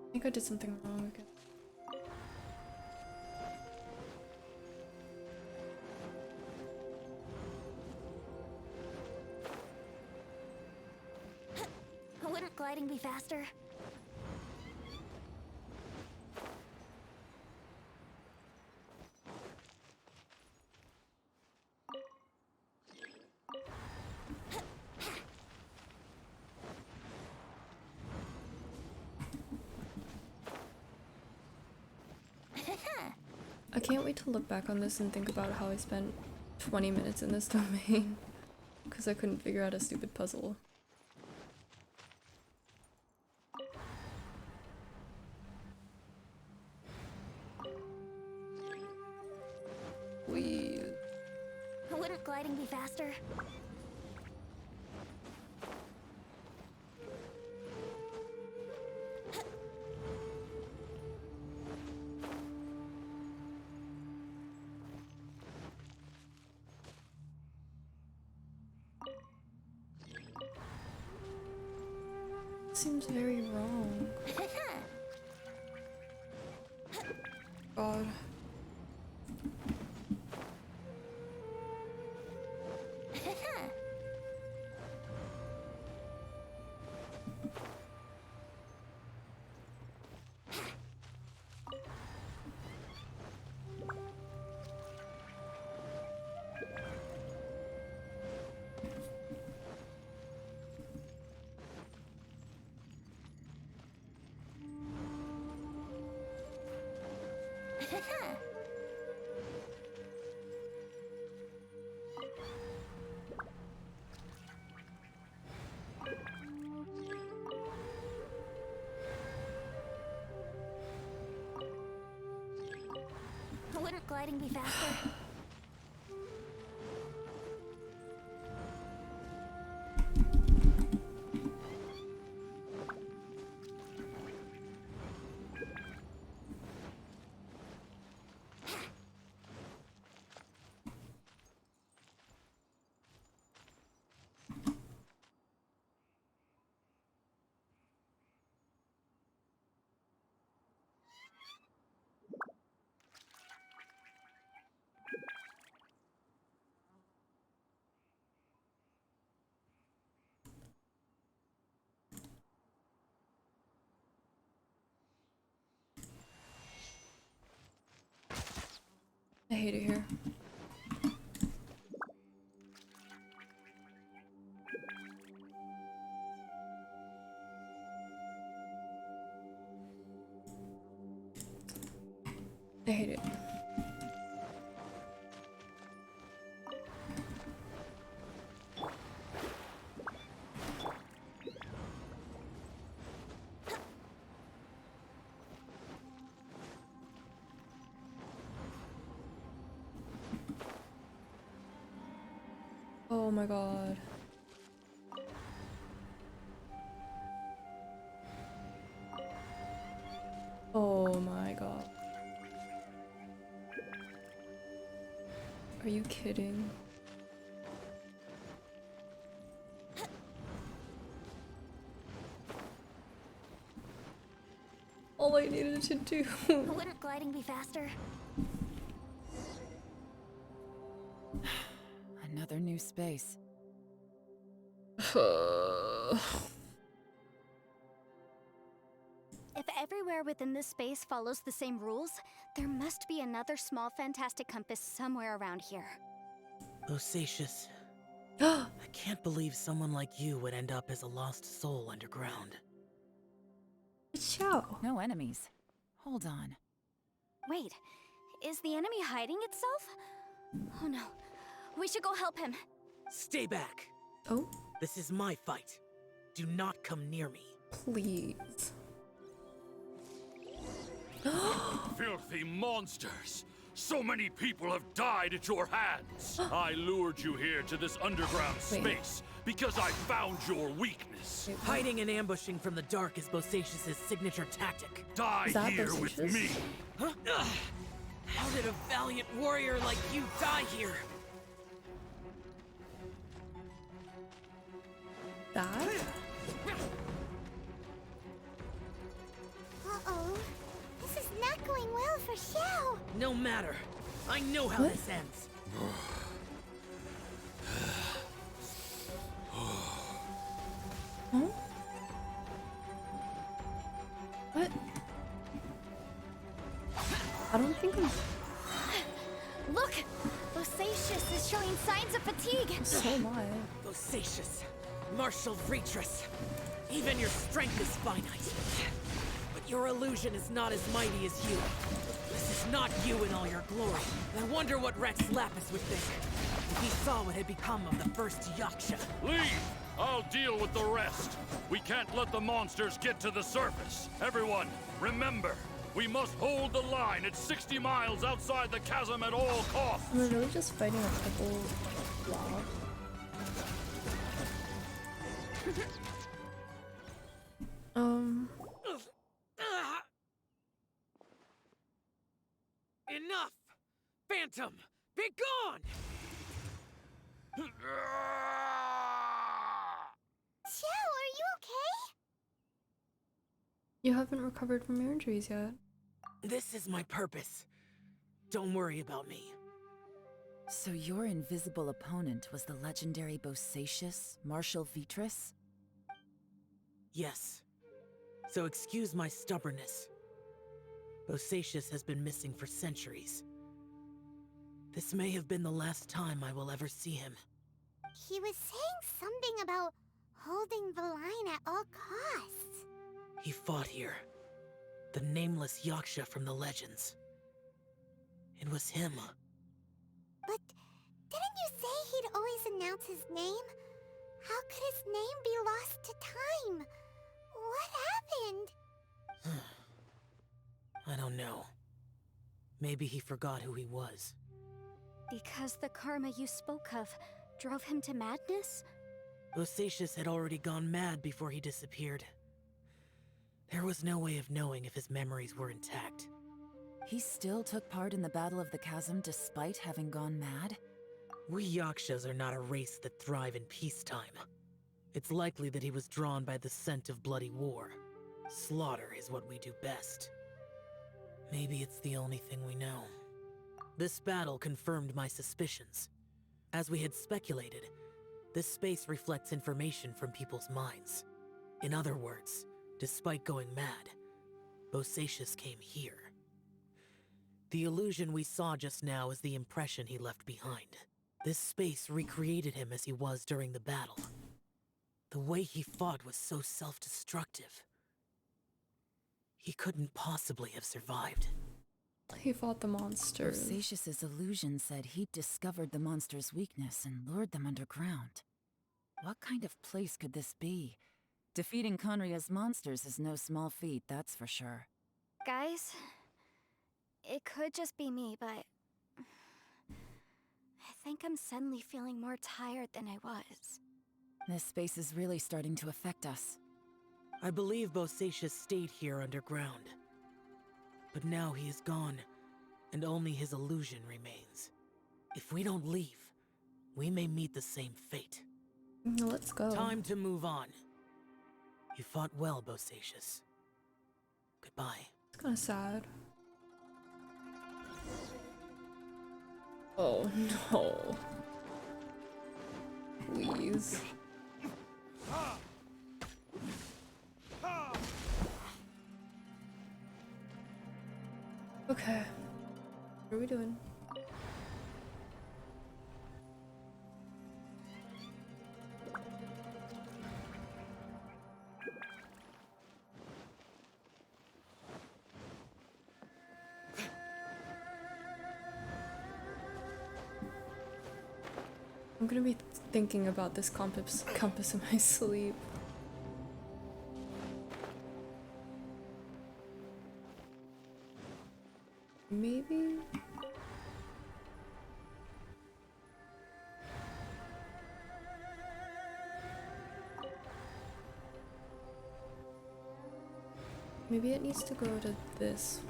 I think I did something wrong again. gliding be faster? I can't wait to look back on this and think about how I spent 20 minutes in this domain because I couldn't figure out a stupid puzzle. Wouldn't gliding be faster? Seems very wrong. God. Wouldn't gliding be faster? I hate it here. I hate it. Oh my god. Oh my god. Are you kidding? All I needed to do. Wouldn't gliding be faster? Another new space. If everywhere within this space follows the same rules, there must be another small fantastic compass somewhere around here. Bosacious. I can't believe someone like you would end up as a lost soul underground. It's XIAO. No enemies. Hold on. Wait, is the enemy hiding itself? Oh no, we should go help him. Stay back. Oh, This is my fight. Do not come near me. please. Filthy monsters! So many people have died at your hands! I lured you here to this underground Wait. space because I found your weakness. Hiding and ambushing from the dark is Bosacious's signature tactic. Die Is that here with Bosacious? me! Huh? Ugh. How did a valiant warrior like you die here? That? Uh-oh. This is not going well for XIAO. No matter. I know how What? this ends. Huh? Bosacius is showing signs of fatigue. So am I. Bosacius, Marshal Vreetress, even your strength is finite. But your illusion is not as mighty as you. This is not you in all your glory. I wonder what Rex Lapis would think if he saw what had become of the first Yaksha. Leave! I'll deal with the rest. We can't let the monsters get to the surface. Everyone, remember, we must hold the line at 60 miles outside the chasm at all costs. We're really just fighting a couple blob. Enough! Phantom, be gone! Xiao, are you okay? You haven't recovered from your injuries yet. This is my purpose. Don't worry about me. So your invisible opponent was the legendary Bosacius, Marshal Vreetress? Yes. So excuse my stubbornness. Bosacius has been missing for centuries. This may have been the last time I will ever see him. He was saying something about holding the line at all costs. He fought here. The nameless Yaksha from the legends. It was him. But didn't you say he'd always announce his name? How could his name be lost to time? What happened? I don't know. Maybe he forgot who he was. Because the karma you spoke of drove him to madness? Bosacius had already gone mad before he disappeared. There was no way of knowing if his memories were intact. He still took part in the Battle of the Chasm despite having gone mad? We Yakshas are not a race that thrive in peacetime. It's likely that he was drawn by the scent of bloody war. Slaughter is what we do best. Maybe it's the only thing we know. This battle confirmed my suspicions. As we had speculated, this space reflects information from people's minds. In other words, despite going mad, Bosacius came here. The illusion we saw just now is the impression he left behind. This space recreated him as he was during the battle. The way he fought was so self-destructive. He couldn't possibly have survived. He fought the monster. Bosacius's illusion said he'd discovered the monster's weakness and lured them underground. What kind of place could this be? Defeating Conria's monsters is no small feat, that's for sure. Guys, it could just be me, but I think I'm suddenly feeling more tired than I was. This space is really starting to affect us. I believe Bosacius stayed here underground. But now he is gone, and only his illusion remains. If we don't leave, we may meet the same fate. Let's go. Time to move on. You fought well, Bosacius. Goodbye. It's kind of sad. Oh no. Please. Okay. What are we doing? I'm gonna be thinking about this compass in my sleep. Maybe? Maybe it needs to go to this.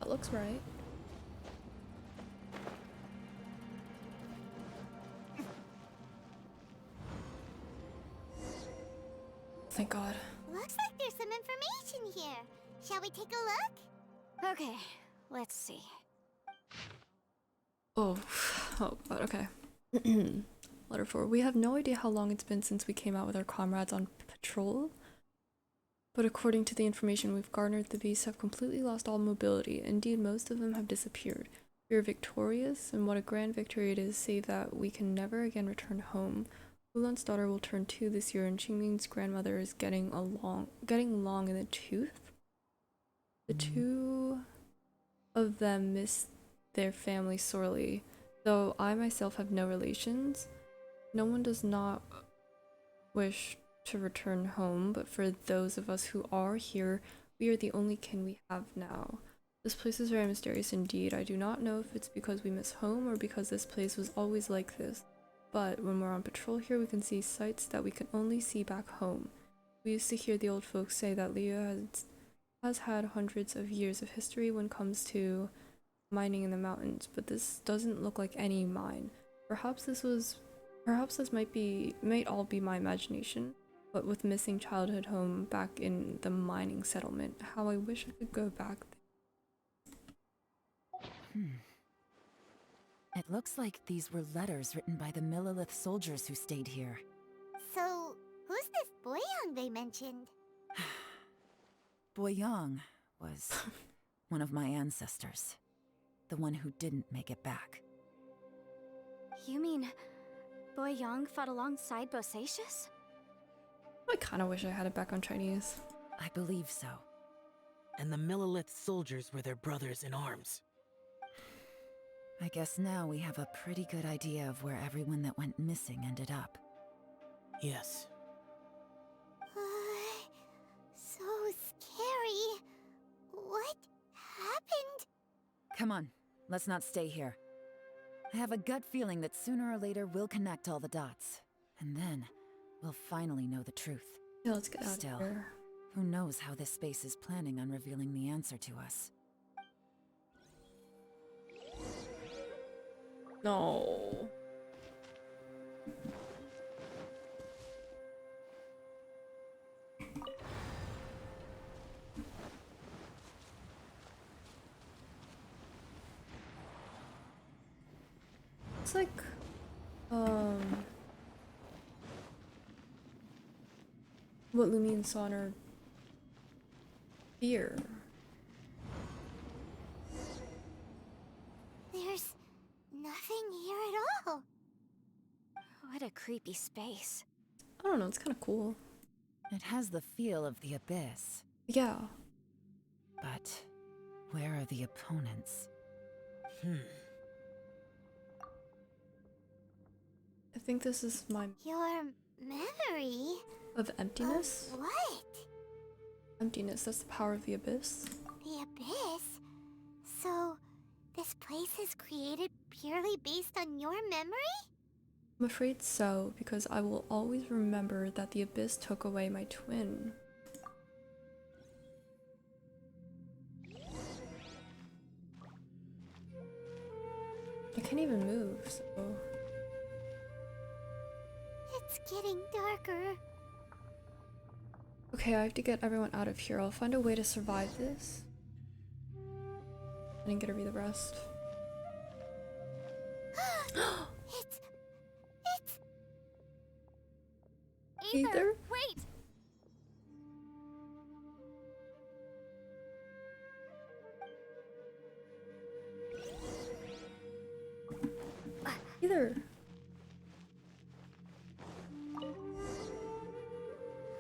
That looks right. Thank God. Looks like there's some information here. Shall we take a look? Okay, let's see. Oh, oh God, okay. Letter 4. We have no idea how long it's been since we came out with our comrades on patrol. But according to the information we've garnered, the beasts have completely lost all mobility. Indeed, most of them have disappeared. We are victorious, and what a grand victory it is, save that we can never again return home. Ulan's daughter will turn 2 this year, and Qingming's grandmother is getting long in the tooth. The two of them miss their family sorely, though I myself have no relations. No one does not wish to return home, but for those of us who are here, we are the only kin we have now. This place is very mysterious indeed. I do not know if it's because we miss home or because this place was always like this, but when we're on patrol here, we can see sights that we can only see back home. We used to hear the old folks say that Leo has had hundreds of years of history when it comes to mining in the mountains, but this doesn't look like any mine. Perhaps this might all be my imagination, but with missing childhood home back in the mining settlement, how I wish I could go back there. It looks like these were letters written by the Millilith soldiers who stayed here. So, who's this Boyang they mentioned? Boyang was one of my ancestors. The one who didn't make it back. You mean Boyang fought alongside Bosacius? I kinda wish I had it back on Chinese. I believe so. And the Millilith soldiers were their brothers in arms. I guess now we have a pretty good idea of where everyone that went missing ended up. Yes. So scary. What happened? Come on, let's not stay here. I have a gut feeling that sooner or later we'll connect all the dots. And then, we'll finally know the truth. Yeah, let's get out Still, of here. who knows how this space is planning on revealing the answer to us. No. It's like, what Lumi and Son are fear. There's nothing here at all. What a creepy space. I don't know, it's kind of cool. It has the feel of the abyss. Yeah. But where are the opponents? I think this is my Your memory? of emptiness. Of what? Emptiness, that's the power of the abyss. The abyss? So, this place is created purely based on your memory? I'm afraid so, because I will always remember that the abyss took away my twin. I can't even move, so... It's getting darker. Okay, I have to get everyone out of here. I'll find a way to survive this. I didn't get to read the rest. It's... Either? Wait! Either.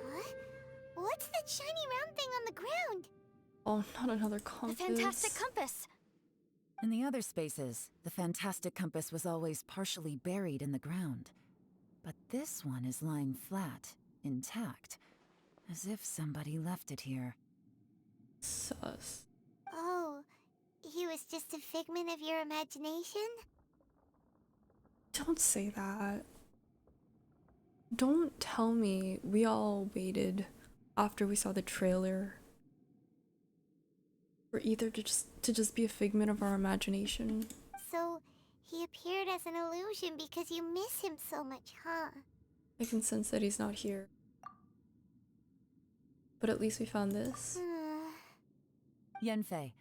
What? What's that shiny round thing on the ground? Oh, not another The compass. fantastic compass! In the other spaces, the fantastic compass was always partially buried in the ground. But this one is lying flat, intact, as if somebody left it here. Sus. Oh, he was just a figment of your imagination? Don't say that. Don't tell me we all waited after we saw the trailer for either to just be a figment of our imagination. So, he appeared as an illusion because you miss him so much, huh? I can sense that he's not here. But at least we found this. Yanfei,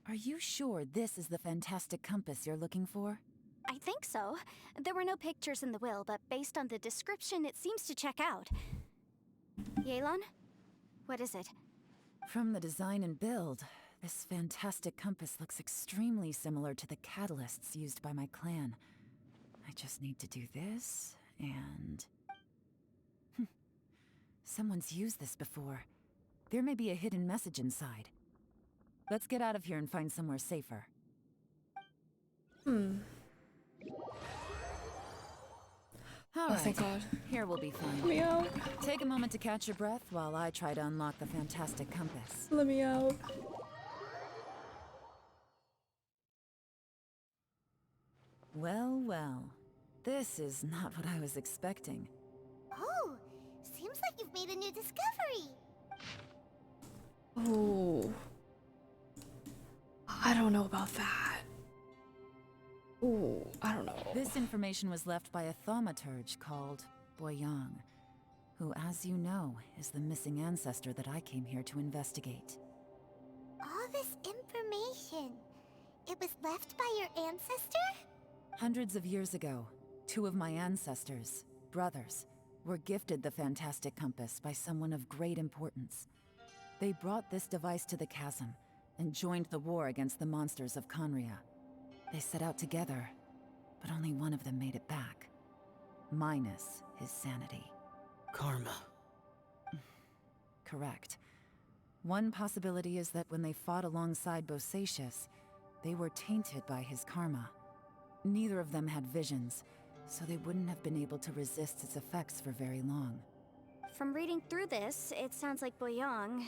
are you sure this is the fantastic compass you're looking for? I think so. There were no pictures in the will, but based on the description, it seems to check out. Yelan, What is it? From the design and build, this fantastic compass looks extremely similar to the catalysts used by my clan. I just need to do this, and... Someone's used this before. There may be a hidden message inside. Let's get out of here and find somewhere safer. All Oh, right. thank God. Here we'll be fine. Let me out. Take a moment to catch your breath while I try to unlock the fantastic compass. Let me out. Well, well. This is not what I was expecting. Oh, seems like you've made a new discovery. Oh. I don't know about that. Ooh, I don't know. This information was left by a thaumaturge called Boyang, who, as you know, is the missing ancestor that I came here to investigate. All this information, it was left by your ancestor? Hundreds of years ago, two of my ancestors, brothers, were gifted the fantastic compass by someone of great importance. They brought this device to the chasm and joined the war against the monsters of Conria. They set out together, but only one of them made it back. Minus his sanity. Karma. Correct. One possibility is that when they fought alongside Bosacius, they were tainted by his karma. Neither of them had visions, so they wouldn't have been able to resist its effects for very long. From reading through this, it sounds like Boyang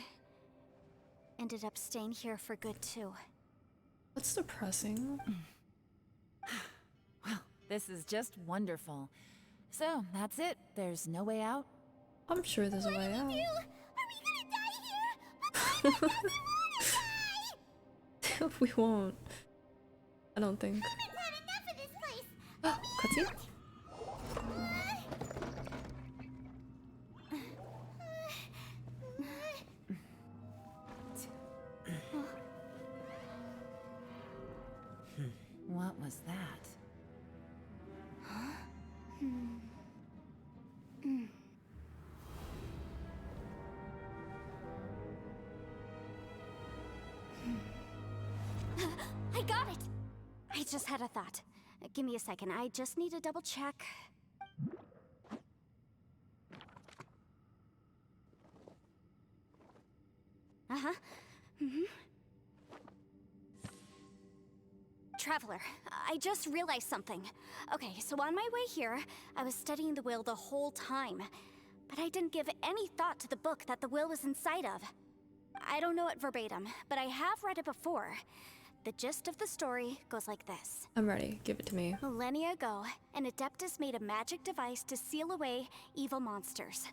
ended up staying here for good too. That's depressing. Well, this is just wonderful. So, that's it. There's no way out? I'm sure there's a way out. Are we gonna die here? But I die! We won't. I don't think. I've had enough of this place! Cutscene? What was that? I got it! I just had a thought. Give me a second, I just need to double check. Uh-huh. Traveler, I just realized something. Okay, so on my way here, I was studying the will the whole time. But I didn't give any thought to the book that the will was inside of. I don't know it verbatim, but I have read it before. The gist of the story goes like this. I'm ready. Give it to me. Millennia ago, an Adeptus made a magic device to seal away evil monsters.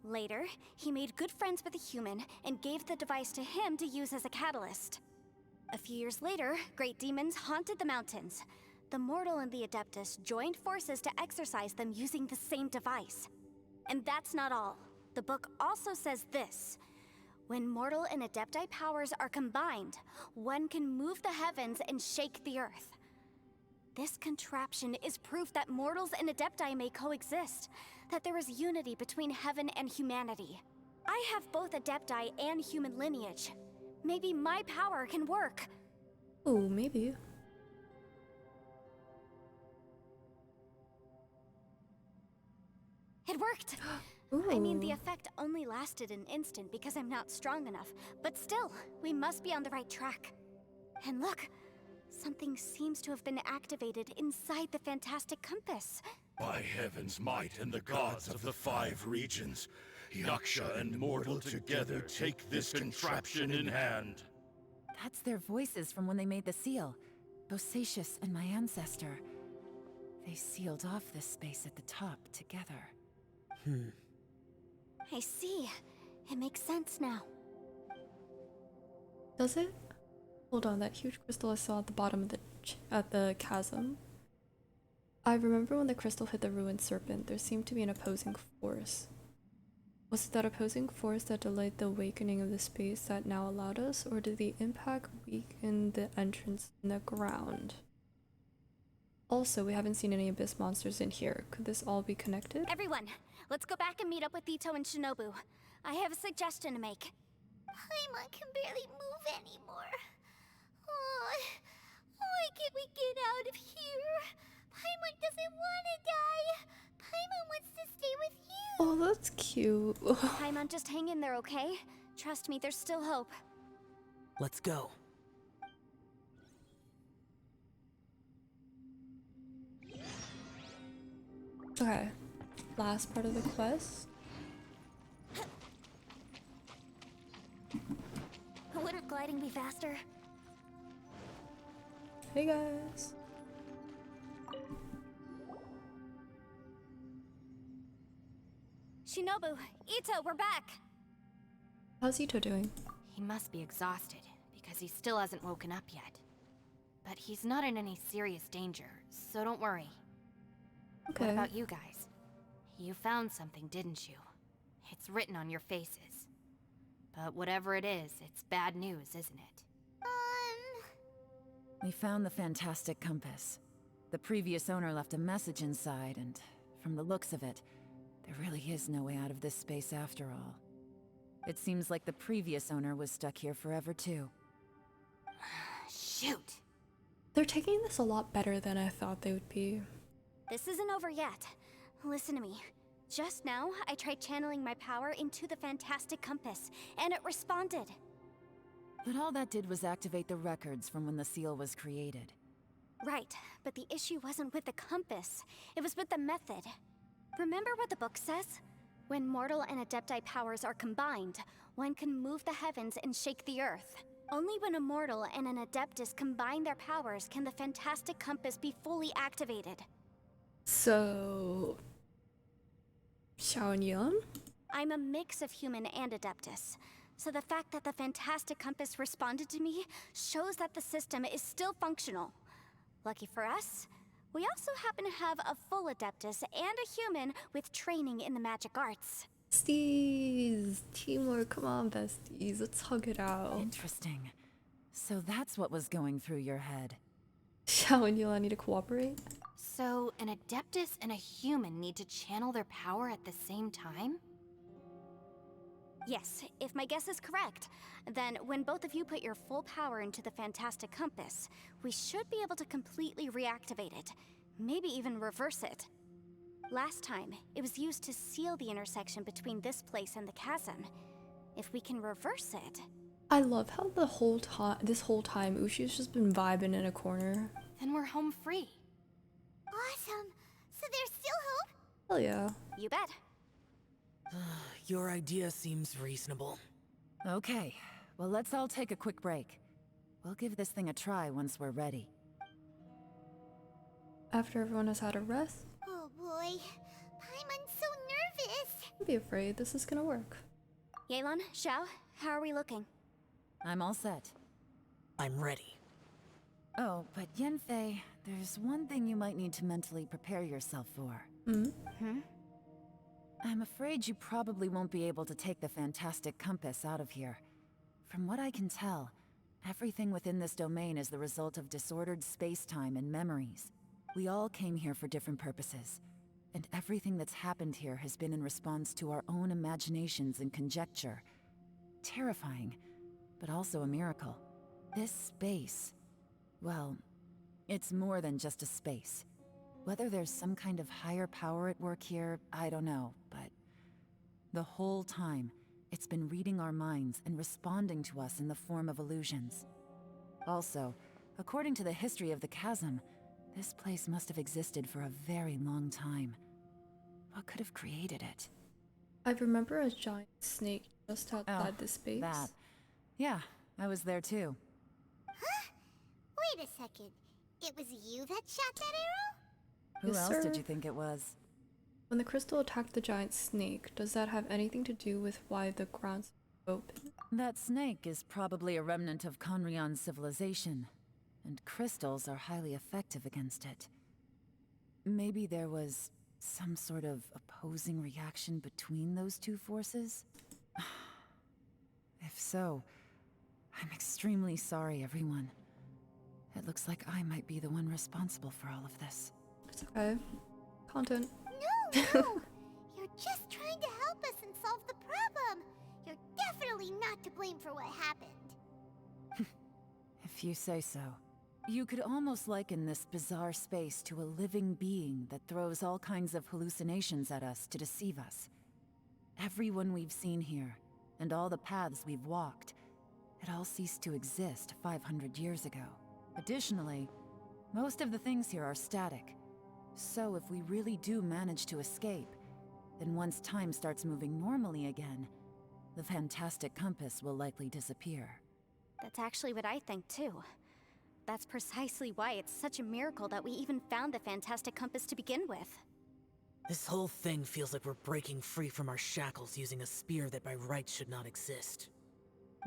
Later, he made good friends with a human and gave the device to him to use as a catalyst. A few years later, great demons haunted the mountains. The mortal and the Adeptus joined forces to exorcise them using the same device. And that's not all. The book also says this. When mortal and Adepti powers are combined, one can move the heavens and shake the earth. This contraption is proof that mortals and Adepti may coexist, that there is unity between heaven and humanity. I have both Adepti and human lineage. Maybe my power can work. Oh, maybe. It worked! I mean, the effect only lasted an instant because I'm not strong enough, but still, we must be on the right track. And look, something seems to have been activated inside the fantastic compass. By heaven's might and the gods of the 5 regions, Yaksha and mortal together take this contraption in hand. That's their voices from when they made the seal. Bosacius and my ancestor. They sealed off this space at the top together. I see. It makes sense now. Does it? Hold on, that huge crystal I saw at the bottom of the chasm. I remember when the crystal hit the ruined serpent, there seemed to be an opposing force. Was it that opposing force that delayed the awakening of the space that now allowed us, or did the impact weaken the entrance in the ground? Also, we haven't seen any abyss monsters in here. Could this all be connected? Everyone, let's go back and meet up with Ito and Shinobu. I have a suggestion to make. Paimon can barely move anymore. Oh, why can't we get out of here? Paimon doesn't want to die. Paimon wants to stay with you. Oh, that's cute. Paimon, just hang in there, okay? Trust me, there's still hope. Let's go. Okay. Last part of the quest. Wouldn't gliding be faster? Hey guys. Shinobu, Ito, we're back! How's Ito doing? He must be exhausted, because he still hasn't woken up yet. But he's not in any serious danger, so don't worry. Okay. What about you guys? You found something, didn't you? It's written on your faces. But whatever it is, it's bad news, isn't it? We found the fantastic compass. The previous owner left a message inside, and from the looks of it, there really is no way out of this space after all. It seems like the previous owner was stuck here forever too. Shoot! They're taking this a lot better than I thought they would be. This isn't over yet. Listen to me. Just now, I tried channeling my power into the fantastic compass, and it responded. But all that did was activate the records from when the seal was created. Right, but the issue wasn't with the compass. It was with the method. Remember what the book says? When mortal and Adepti powers are combined, one can move the heavens and shake the earth. Only when a mortal and an Adeptus combine their powers can the fantastic compass be fully activated. So... Xiao and Yeon? I'm a mix of human and Adeptus, so the fact that the fantastic compass responded to me shows that the system is still functional. Lucky for us, we also happen to have a full Adeptus and a human with training in the magic arts. Besties! Teamwork, come on besties, let's hug it out. Interesting. So that's what was going through your head. Xiao and Yeon need to cooperate? So, an Adeptus and a human need to channel their power at the same time? Yes, if my guess is correct, then when both of you put your full power into the fantastic compass, we should be able to completely reactivate it, maybe even reverse it. Last time, it was used to seal the intersection between this place and the chasm. If we can reverse it... I love how this whole time Ushi's just been vibing in a corner. Then we're home free. Awesome. So there's still hope? Hell yeah. You bet. Your idea seems reasonable. Okay, well let's all take a quick break. We'll give this thing a try once we're ready. After everyone has had a rest, Oh boy. Paimon's so nervous. don't be afraid, this is gonna work. Yelan, Xiao, how are we looking? I'm all set. I'm ready. Oh, but Yanfei, there's one thing you might need to mentally prepare yourself for. I'm afraid you probably won't be able to take the fantastic compass out of here. From what I can tell, everything within this domain is the result of disordered space-time and memories. We all came here for different purposes, and everything that's happened here has been in response to our own imaginations and conjecture. Terrifying, but also a miracle. This space, well, it's more than just a space. Whether there's some kind of higher power at work here, I don't know, but the whole time, it's been reading our minds and responding to us in the form of illusions. Also, according to the history of the chasm, this place must have existed for a very long time. What could have created it? I remember a giant snake just outside this space. That. Yeah, I was there too. Huh? Wait a second. It was you that shot that arrow? Who Yes, else did sir. you think it was? When the crystal attacked the giant snake, does that have anything to do with why the ground's open? That snake is probably a remnant of Conrion's civilization, and crystals are highly effective against it. Maybe there was some sort of opposing reaction between those two forces? If so, I'm extremely sorry, everyone. It looks like I might be the one responsible for all of this. It's okay. Content. No, no. You're just trying to help us and solve the problem. definitely not to blame for what happened. If you say so. You could almost liken this bizarre space to a living being that throws all kinds of hallucinations at us to deceive us. Everyone we've seen here, and all the paths we've walked, it all ceased to exist 500 years ago. Additionally, most of the things here are static. So if we really do manage to escape, then once time starts moving normally again, the fantastic compass will likely disappear. That's actually what I think too. That's precisely why it's such a miracle that we even found the fantastic compass to begin with. This whole thing feels like we're breaking free from our shackles using a spear that by rights should not exist.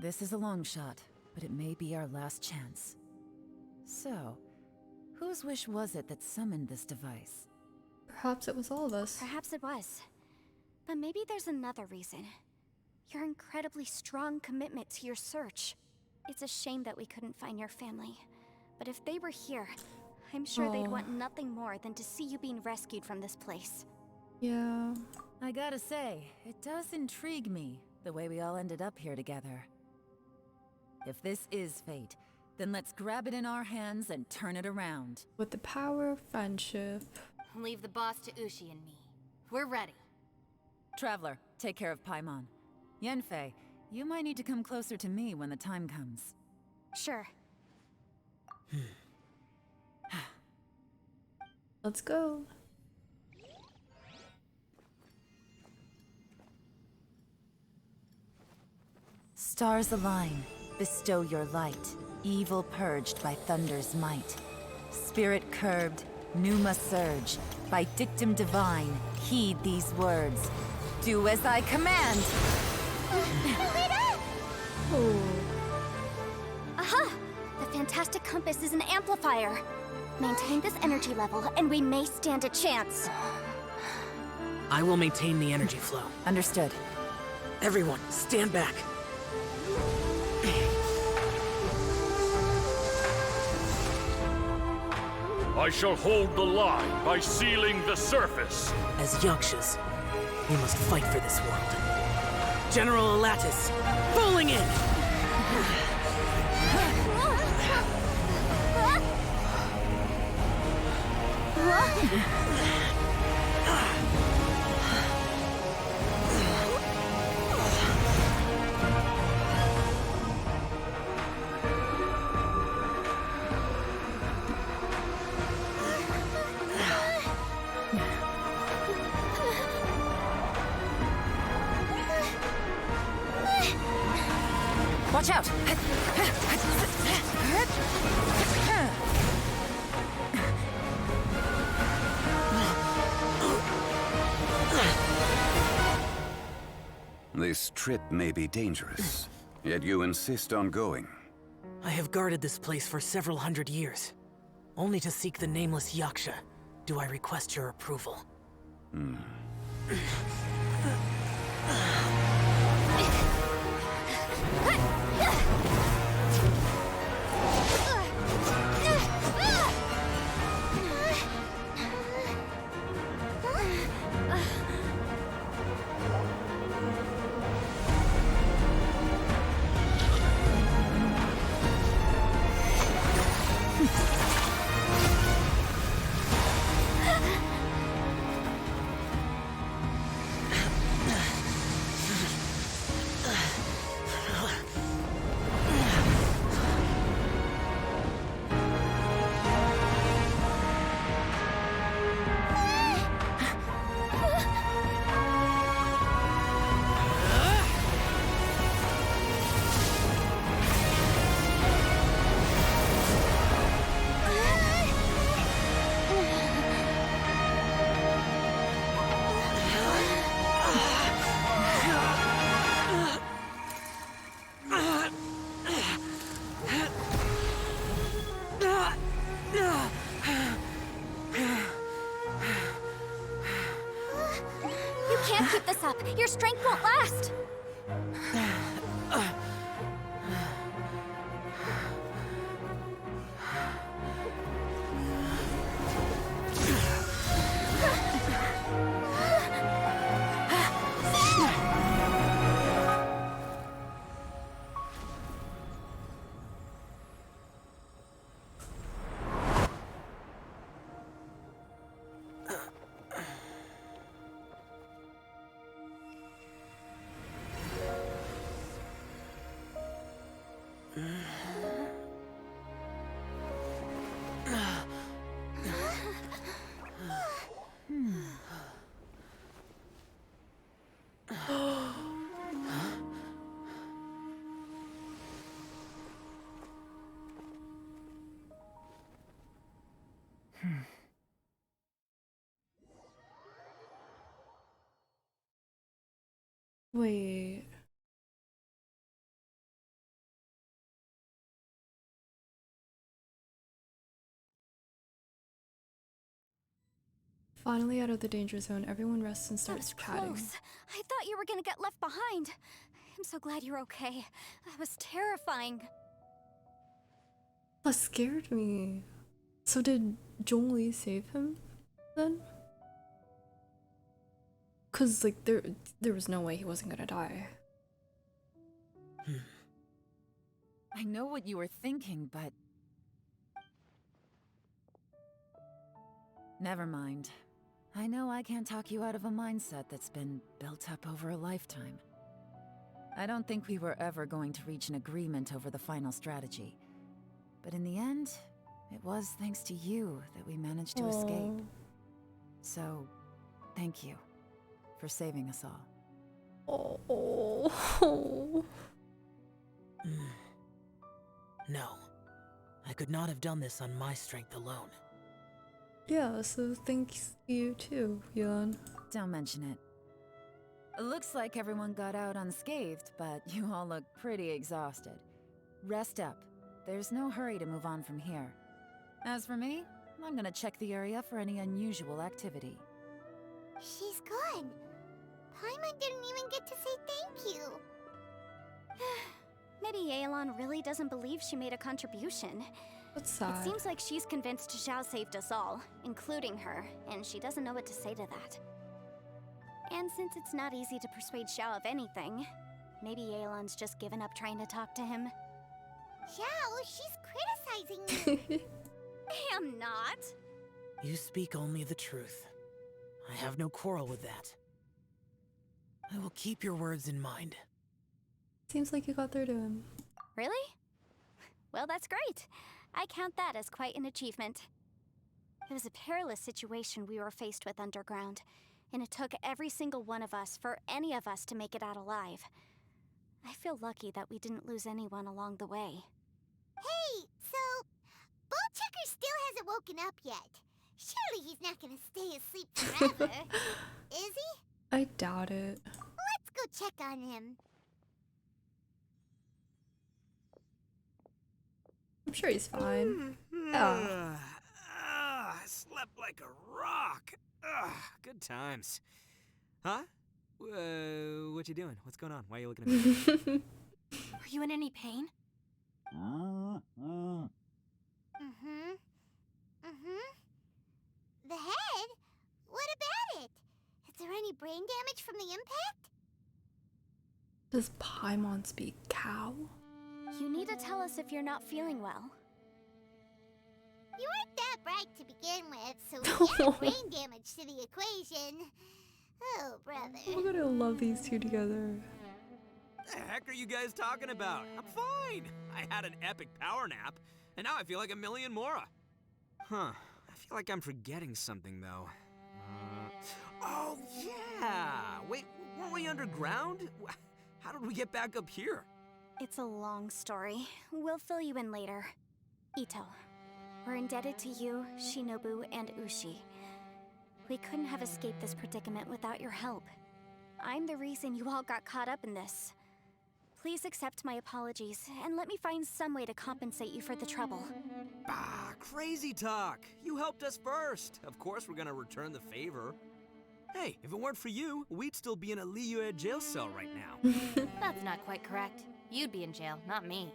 This is a long shot, but it may be our last chance. So, whose wish was it that summoned this device? Perhaps it was all of us. Perhaps it was. But maybe there's another reason. Your incredibly strong commitment to your search. It's a shame that we couldn't find your family. But if they were here, I'm sure they'd want nothing more than to see you being rescued from this place. Yeah. I gotta say, it does intrigue me, the way we all ended up here together. If this is fate, then let's grab it in our hands and turn it around. With the power of friendship. Leave the boss to Ushi and me. We're ready. Traveler, take care of Paimon. Yanfei, you might need to come closer to me when the time comes. Sure. Let's go. Stars align, bestow your light. Evil purged by thunder's might. Spirit curbed, pneuma surge. By dictum divine, heed these words. Do as I command! Aha! The fantastic compass is an amplifier. Maintain this energy level, and we may stand a chance. I will maintain the energy flow. Understood. Everyone, stand back. I shall hold the line by sealing the surface. As Yakshas, we must fight for this world. General Elatus, bowling in! Watch out! This trip may be dangerous, yet you insist on going. I have guarded this place for several hundred years. Only to seek the nameless Yaksha do I request your approval. Can't keep this up. Your strength won't last. Wait. Finally out of the danger zone, everyone rests and That starts was chatting. close. I thought you were gonna get left behind. I'm so glad you're okay. That was terrifying. That scared me. So did Zhongli save him then? Cause like there was no way he wasn't gonna die. I know what you were thinking, but... Never mind. I know I can't talk you out of a mindset that's been built up over a lifetime. I don't think we were ever going to reach an agreement over the final strategy. But in the end, it was thanks to you that we managed to escape. So, thank you for saving us all. Oh. No. I could not have done this on my strength alone. Yeah, so thanks you too, Yuan. Don't mention it. It looks like everyone got out unscathed, but you all look pretty exhausted. Rest up. There's no hurry to move on from here. As for me, I'm gonna check the area for any unusual activity. She's gone. Paimon didn't even get to say thank you. Maybe Yelan really doesn't believe she made a contribution. That's sad. It seems like she's convinced Xiao saved us all, including her, and she doesn't know what to say to that. And since it's not easy to persuade Xiao of anything, maybe Yelan's just given up trying to talk to him. Xiao, she's criticizing you. I am not. You speak only the truth. I have no quarrel with that. I will keep your words in mind. Seems like you got through to him. Really? Well, that's great. I count that as quite an achievement. It was a perilous situation we were faced with underground, and it took every single one of us for any of us to make it out alive. I feel lucky that we didn't lose anyone along the way. Hey, so Bullchecker still hasn't woken up yet. Surely he's not gonna stay asleep forever, is he? I doubt it. Let's go check on him. I'm sure he's fine. Yeah. I slept like a rock. Good times. Huh? What you doing? What's going on? Why are you looking at me? Are you in any pain? The head? What about it? Is there any brain damage from the impact? Does Paimon speak cow? You need to tell us if you're not feeling well. You weren't that bright to begin with, so add brain damage to the equation. Oh, brother. I'm gonna love these two together. The heck are you guys talking about? I'm fine. I had an epic power nap, and now I feel like a million more. Huh. I feel like I'm forgetting something, though. Oh, yeah! Wait, weren't we underground? How did we get back up here? It's a long story. We'll fill you in later. Ito, we're indebted to you, Shinobu, and Ushi. We couldn't have escaped this predicament without your help. I'm the reason you all got caught up in this. Please accept my apologies, and let me find some way to compensate you for the trouble. Bah, crazy talk. You helped us first. Of course we're gonna return the favor. Hey, if it weren't for you, we'd still be in a Liyue jail cell right now. That's not quite correct. You'd be in jail, not me.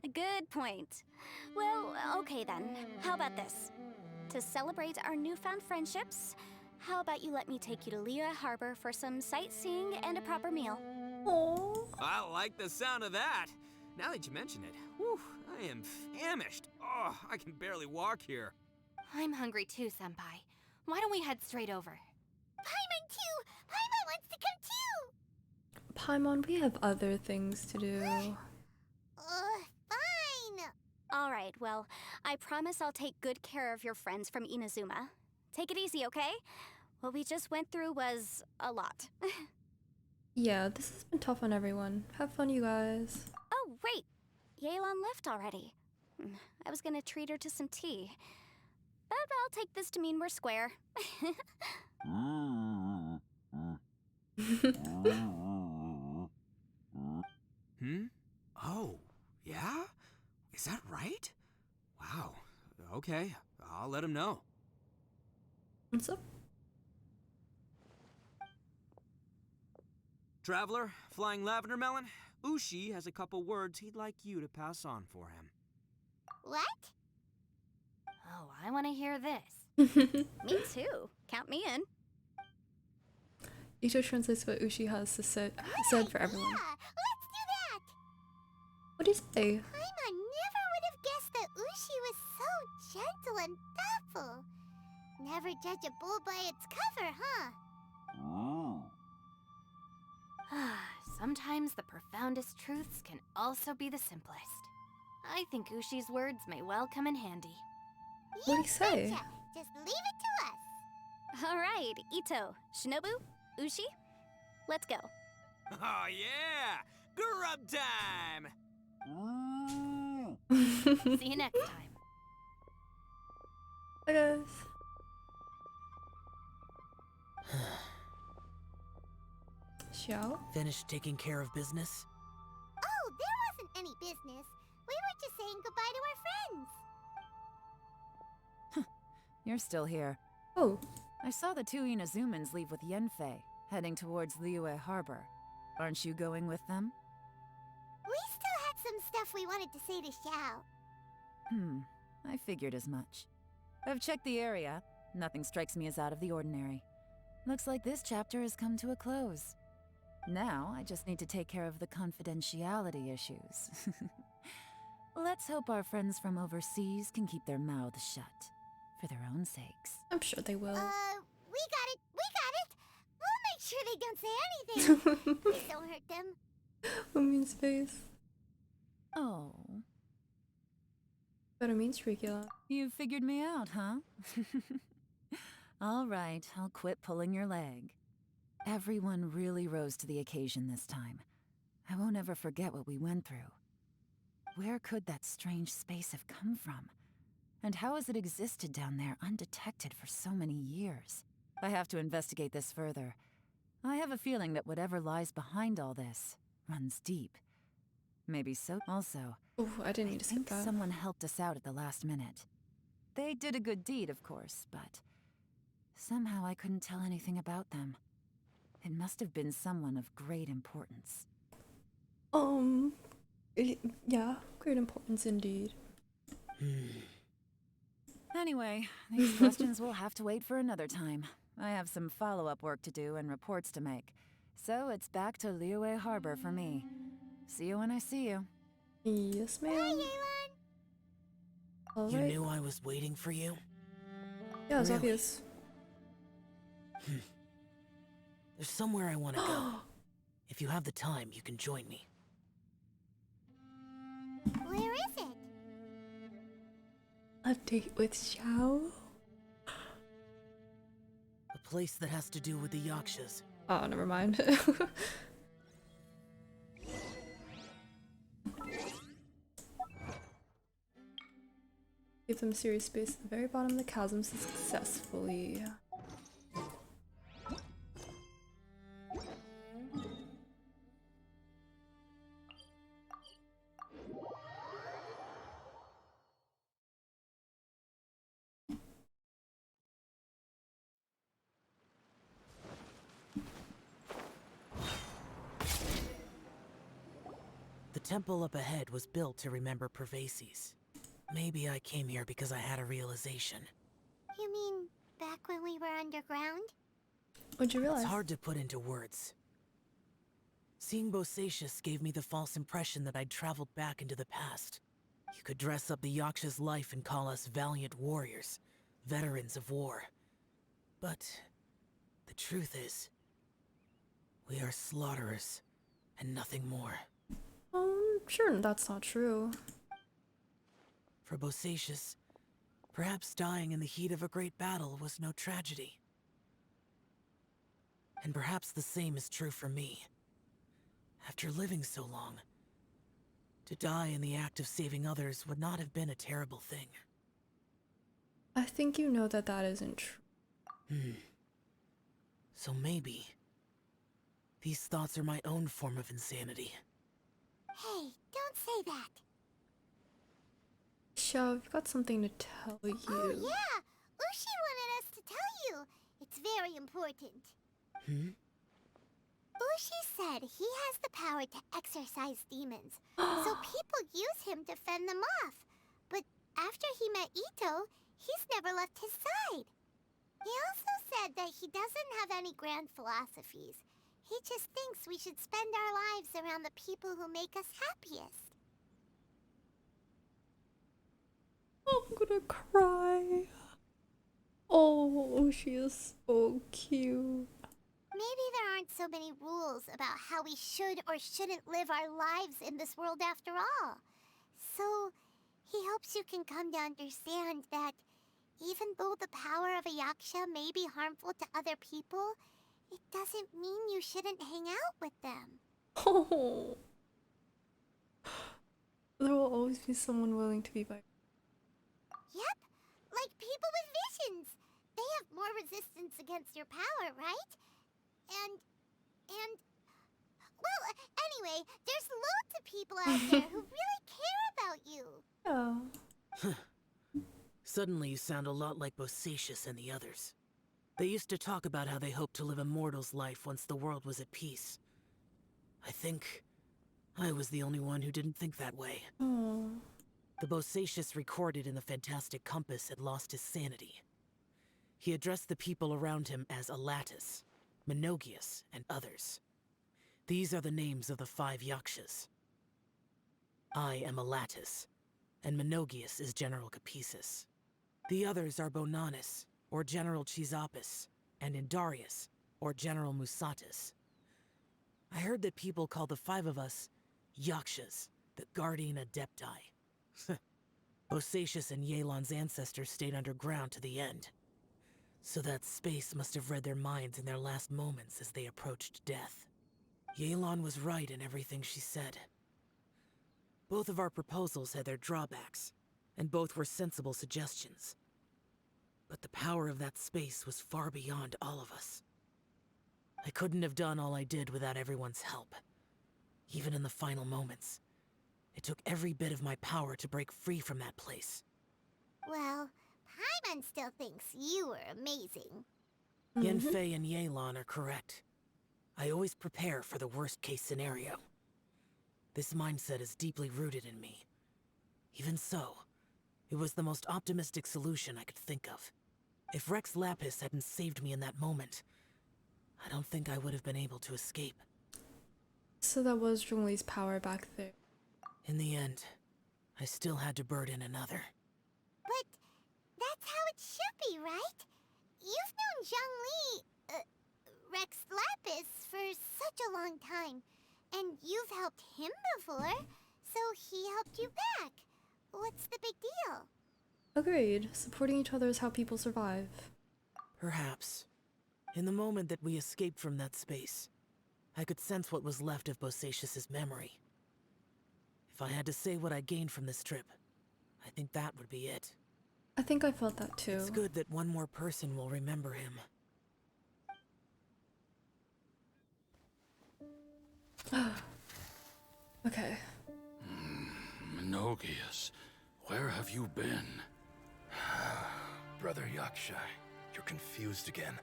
Good point. Well, okay then. How about this? To celebrate our newfound friendships, how about you let me take you to Liyue Harbor for some sightseeing and a proper meal? Aww. I like the sound of that. Now that you mention it, whew, I am famished. Oh, I can barely walk here. I'm hungry too, Senpai. Why don't we head straight over? Paimon too! Paimon wants to come too! Paimon, we have other things to do. Fine. Alright, well, I promise I'll take good care of your friends from Inazuma. Take it easy, okay? What we just went through was a lot. Yeah, this has been tough on everyone. Have fun, you guys. Oh, wait! Yelan left already. I was gonna treat her to some tea. But I'll take this to mean we're square. Oh, yeah? Is that right? Wow. Okay, I'll let him know. What's up? Traveler, Flying Lavender Melon, Ushi has a couple words he'd like you to pass on for him. What? Oh, I want to hear this. Me too. Count me in. Ito translates what Ushi has to said for everyone. Yeah, let's do that! What do you say? Paimon never would have guessed that Ushi was so gentle and thoughtful. Never judge a bull by its cover, huh? Sometimes the profoundest truths can also be the simplest. I think Ushi's words may well come in handy. What do you say? Betcha. Just leave it to us. Alright, Ito, Shinobu, Ushi, let's go. Oh yeah! Grub time! See you next time. Bye, guys. XIAO? Finished taking care of business? Oh, there wasn't any business. We were just saying goodbye to our friends. You're still here. Oh, I saw the two Inazumans leave with Yanfei, heading towards Liyue Harbor. Aren't you going with them? We still had some stuff we wanted to say to Xiao. I figured as much. I've checked the area. Nothing strikes me as out of the ordinary. Looks like this chapter has come to a close. Now, I just need to take care of the confidentiality issues. Let's hope our friends from overseas can keep their mouths shut. For their own sakes. I'm sure they will. We got it. We'll make sure they don't say anything. Please don't hurt them. Woman's face. Oh. But it means Trigula. You figured me out, huh? All right, I'll quit pulling your leg. Everyone really rose to the occasion this time. I won't ever forget what we went through. Where could that strange space have come from? And how has it existed down there undetected for so many years? I have to investigate this further. I have a feeling that whatever lies behind all this runs deep. Maybe so. Also, Oh, I didn't need I to skip think that. someone helped us out at the last minute. They did a good deed, of course, but somehow I couldn't tell anything about them. It must have been someone of great importance. Yeah, great importance indeed. Anyway, these questions will have to wait for another time. I have some follow-up work to do and reports to make. So it's back to Liyue Harbor for me. See you when I see you. Yes, ma'am. Hi, Yelan. All You right. knew I was waiting for you? Yeah, it was Really? obvious. There's somewhere I want to go. If you have the time, you can join me. Where is it? A date with XIAO? A place that has to do with the Yakshas. Oh, never mind. Give them serious space at the very bottom of the chasm successfully. The temple up ahead was built to remember Pervases. Maybe I came here because I had a realization. You mean back when we were underground? What'd you realize? It's hard to put into words. Seeing Bosacius gave me the false impression that I'd traveled back into the past. You could dress up the Yaksha's life and call us valiant warriors, veterans of war. But the truth is, we are slaughterers, and nothing more. Sure, that's not true. For Bosacius, perhaps dying in the heat of a great battle was no tragedy. And perhaps the same is true for me. After living so long, to die in the act of saving others would not have been a terrible thing. I think you know that that isn't true. So maybe these thoughts are my own form of insanity. Hey, don't say that. XIAO, I've got something to tell you. Oh yeah, Ushi wanted us to tell you. It's very important. Ushi said he has the power to exorcise demons, so people use him to fend them off. But after he met Ito, he's never left his side. He also said that he doesn't have any grand philosophies. He just thinks we should spend our lives around the people who make us happiest. I'm gonna cry. Oh, she is so cute. Maybe there aren't so many rules about how we should or shouldn't live our lives in this world after all. So, he hopes you can come to understand that even though the power of a yaksha may be harmful to other people, it doesn't mean you shouldn't hang out with them. Oh. There will always be someone willing to be by. Yep, like people with visions. They have more resistance against your power, right? And, well, anyway, there's loads of people out there who really care about you. Oh. Suddenly you sound a lot like Bosacius and the others. They used to talk about how they hoped to live a mortal's life once the world was at peace. I think I was the only one who didn't think that way. Oh. The Bosacius recorded in the Fantastic Compass had lost his sanity. He addressed the people around him as Alatus, Menogius, and others. These are the names of the 5 yakshas. I am Alatus, and Menogius is General Capisis. The others are Bonanis, or General Chizapis, and Indarius, or General Musatis. I heard that people call the 5 of us yakshas, the Guardian Adepti. Bosacius and Yelan's ancestors stayed underground to the end. So that space must have read their minds in their last moments as they approached death. Yelan was right in everything she said. Both of our proposals had their drawbacks, and both were sensible suggestions. But the power of that space was far beyond all of us. I couldn't have done all I did without everyone's help. Even in the final moments, it took every bit of my power to break free from that place. Well, Paimon still thinks you were amazing. Yanfei and Yelan are correct. I always prepare for the worst-case scenario. This mindset is deeply rooted in me. Even so, it was the most optimistic solution I could think of. If Rex Lapis hadn't saved me in that moment, I don't think I would have been able to escape. So that was Zhongli's power back there. In the end, I still had to burden another. But that's how it should be, right? You've known Zhongli, Rex Lapis, for such a long time. And you've helped him before, so he helped you back. What's the big deal? Agreed. Supporting each other is how people survive. Perhaps. In the moment that we escaped from that space, I could sense what was left of Bosacius's memory. If I had to say what I gained from this trip, I think that would be it. I think I felt that too. It's good that one more person will remember him. Okay. Menogius, where have you been? Brother Yaksha, you're confused again.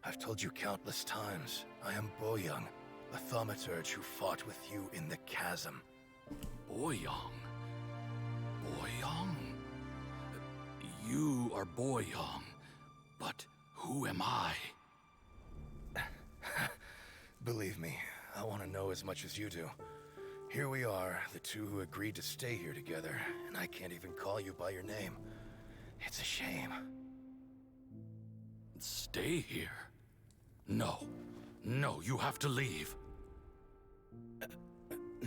I've told you countless times, I am Boyoung, a thaumaturge who fought with you in the chasm. Boyoung? Boyoung? You are Boyoung, but who am I? Believe me, I want to know as much as you do. Here we are, the two who agreed to stay here together, and I can't even call you by your name. It's a shame. Stay here? No. No, you have to leave.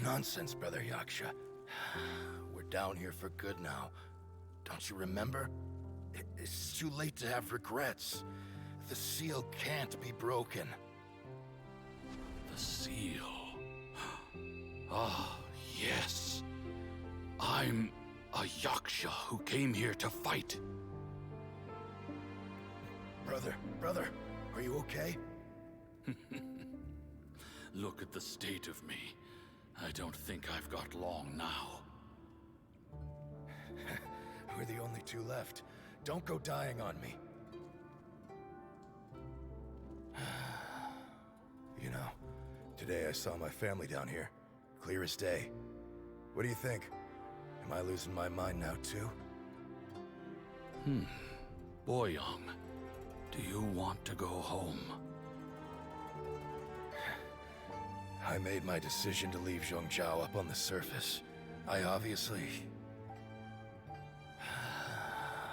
nonsense, Brother Yaksha. We're down here for good now. Don't you remember? It's too late to have regrets. The seal can't be broken. The seal. Ah, yes. I'm a Yaksha who came here to fight. Brother, are you okay? Look at the state of me. I don't think I've got long now. We're the only two left. Don't go dying on me. You know, today I saw my family down here. Clear as day. What do you think? Am I losing my mind now, too? Boyang, do you want to go home? I made my decision to leave Zhongzhao up on the surface. I obviously...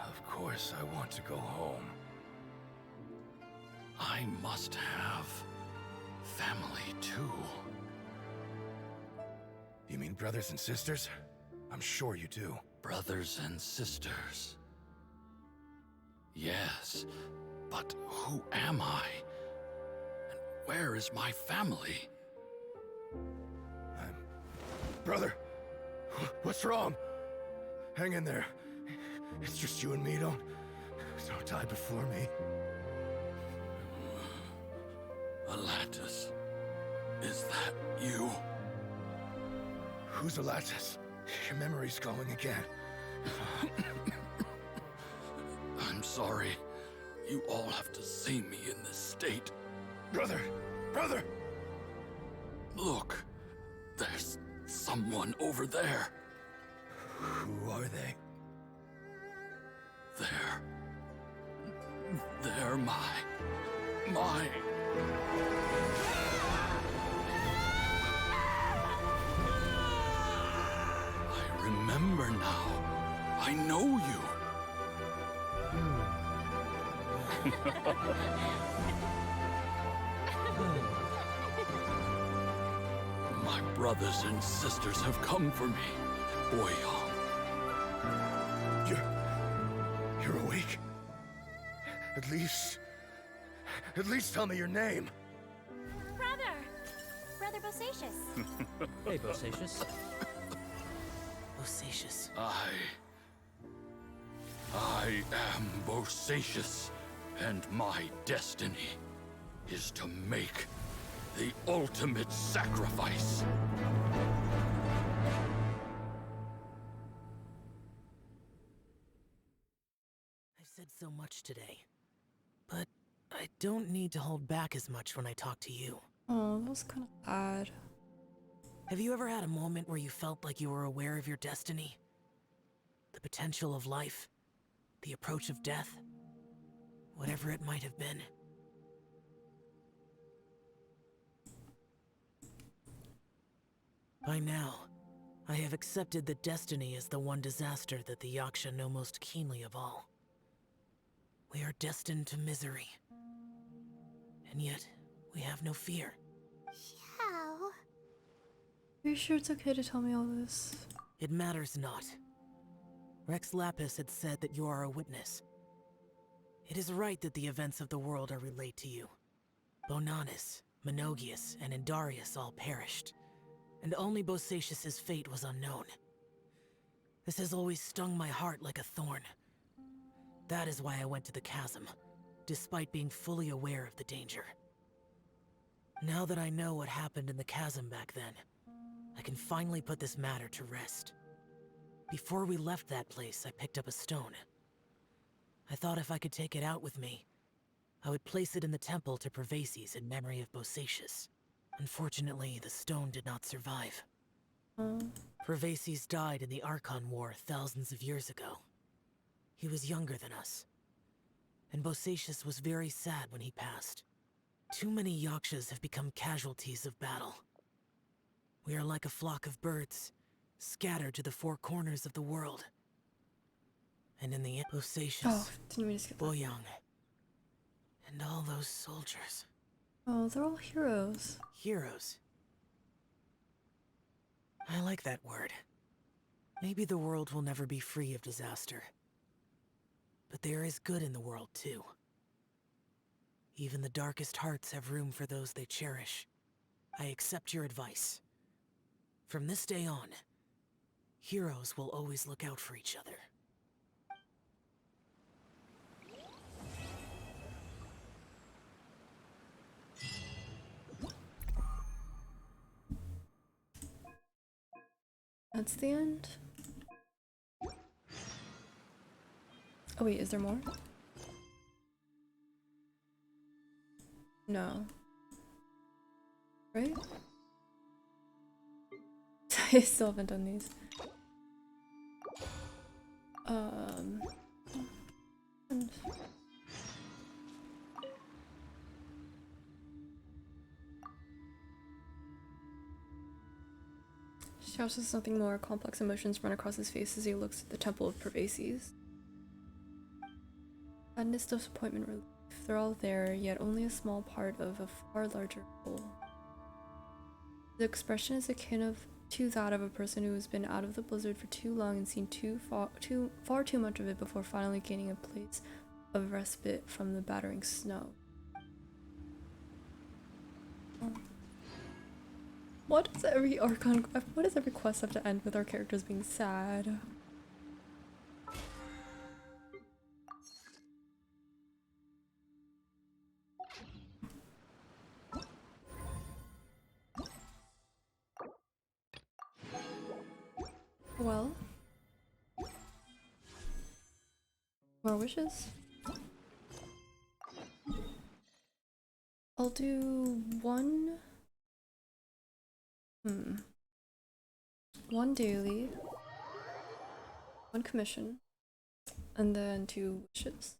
Of course I want to go home. I must have family too. You mean brothers and sisters? I'm sure you do. Brothers and sisters. Yes, but who am I? And where is my family? Brother, what's wrong? Hang in there. It's just you and me. Don't die before me. Alatus, is that you? Who's Alatus? Your memory's going again. I'm sorry. You all have to see me in this state. Brother! Look, there's someone over there. Who are they? They're my... I remember now. I know you. My brothers and sisters have come for me, Boyang. You're awake? At least tell me your name. Brother Bosacius. Hey, Bosacius. Bosacius. I am Bosacius, and my destiny is to make the ultimate sacrifice. I've said so much today, but I don't need to hold back as much when I talk to you. Oh, that was kind of odd. Have you ever had a moment where you felt like you were aware of your destiny? The potential of life? The approach of death? Whatever it might have been. By now, I have accepted that destiny is the one disaster that the Yaksha know most keenly of all. We are destined to misery. And yet, we have no fear. Xiao. Are you sure it's okay to tell me all this? It matters not. Rex Lapis had said that you are a witness. It is right that the events of the world are relayed to you. Bonanis, Menogius, and Indarius all perished, and only Bosacius's fate was unknown. This has always stung my heart like a thorn. That is why I went to the chasm, despite being fully aware of the danger. Now that I know what happened in the chasm back then, I can finally put this matter to rest. Before we left that place, I picked up a stone. I thought if I could take it out with me, I would place it in the temple to Pervases in memory of Bosacius. Unfortunately, the stone did not survive. Pervases died in the Archon War thousands of years ago. He was younger than us, and Bosacius was very sad when he passed. Too many Yakshas have become casualties of battle. We are like a flock of birds, scattered to the four corners of the world. And in the end, Bosacius, Oh, didn't mean to skip that. Boyang, and all those soldiers. Oh, they're all heroes. Heroes. I like that word. Maybe the world will never be free of disaster. But there is good in the world, too. Even the darkest hearts have room for those they cherish. I accept your advice. From this day on, heroes will always look out for each other. That's the end? Oh wait, is there more? No. Right? I still haven't done these. And Xiao says something more. Complex emotions run across his face as he looks at the Temple of Pervases. Sadness, disappointment, relief. They're all there, yet only a small part of a far larger whole. The expression is akin to that of a person who has been out of the blizzard for too long and seen far too much of it before finally gaining a place of respite from the battering snow. What does every quest have to end with our characters being sad? Well, more wishes? I'll do one. One daily, one commission, and then 2 wishes.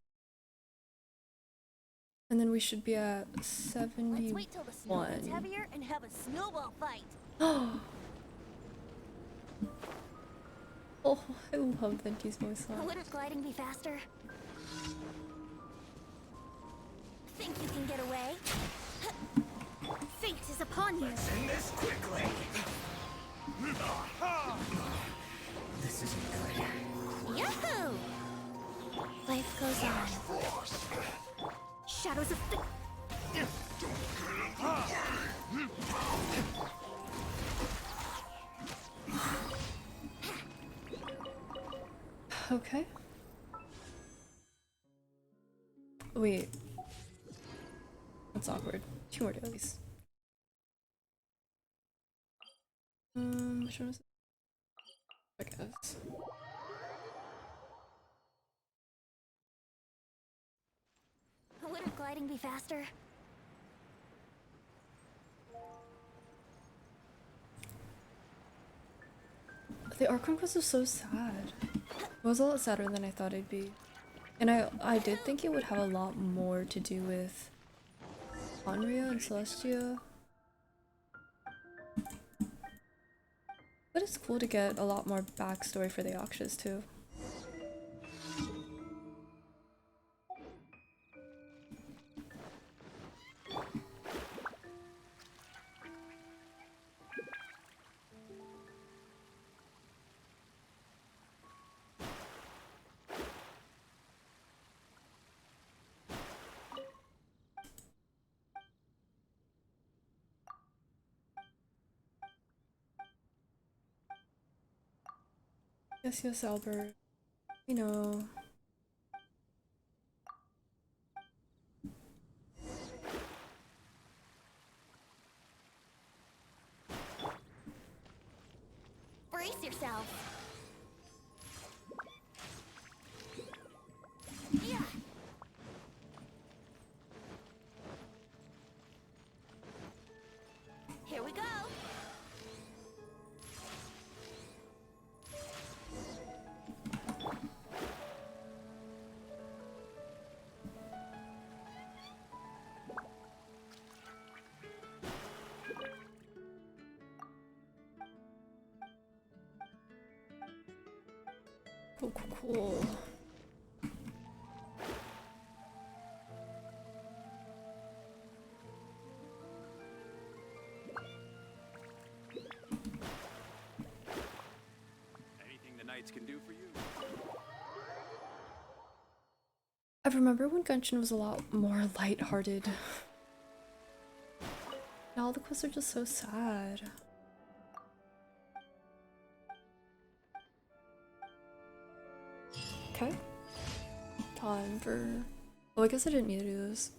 And then we should be at 71. Let's wait till the snow gets heavier and have a snowball fight. Oh, I love that he's voice line. Wouldn't gliding be faster? Think you can get away? Fate is upon you. Let's end this quickly. This isn't good. Yahoo! Life goes on. Shadows of Okay. Wait. That's awkward. 2 more dailies. Which one was it? I guess. Wouldn't gliding be faster? The Archon Quest was so sad. It was a lot sadder than I thought it'd be. And I did think it would have a lot more to do with Onrya and Celestia. But it's cool to get a lot more backstory for the Akshas too. Yes, Albert. You know. Brace yourself. Yeah. Here we go. Cool. remember when Genshin was a lot more lighthearted. Now all the quests are just so sad. Okay. Time for... Oh, I guess I didn't need to do this.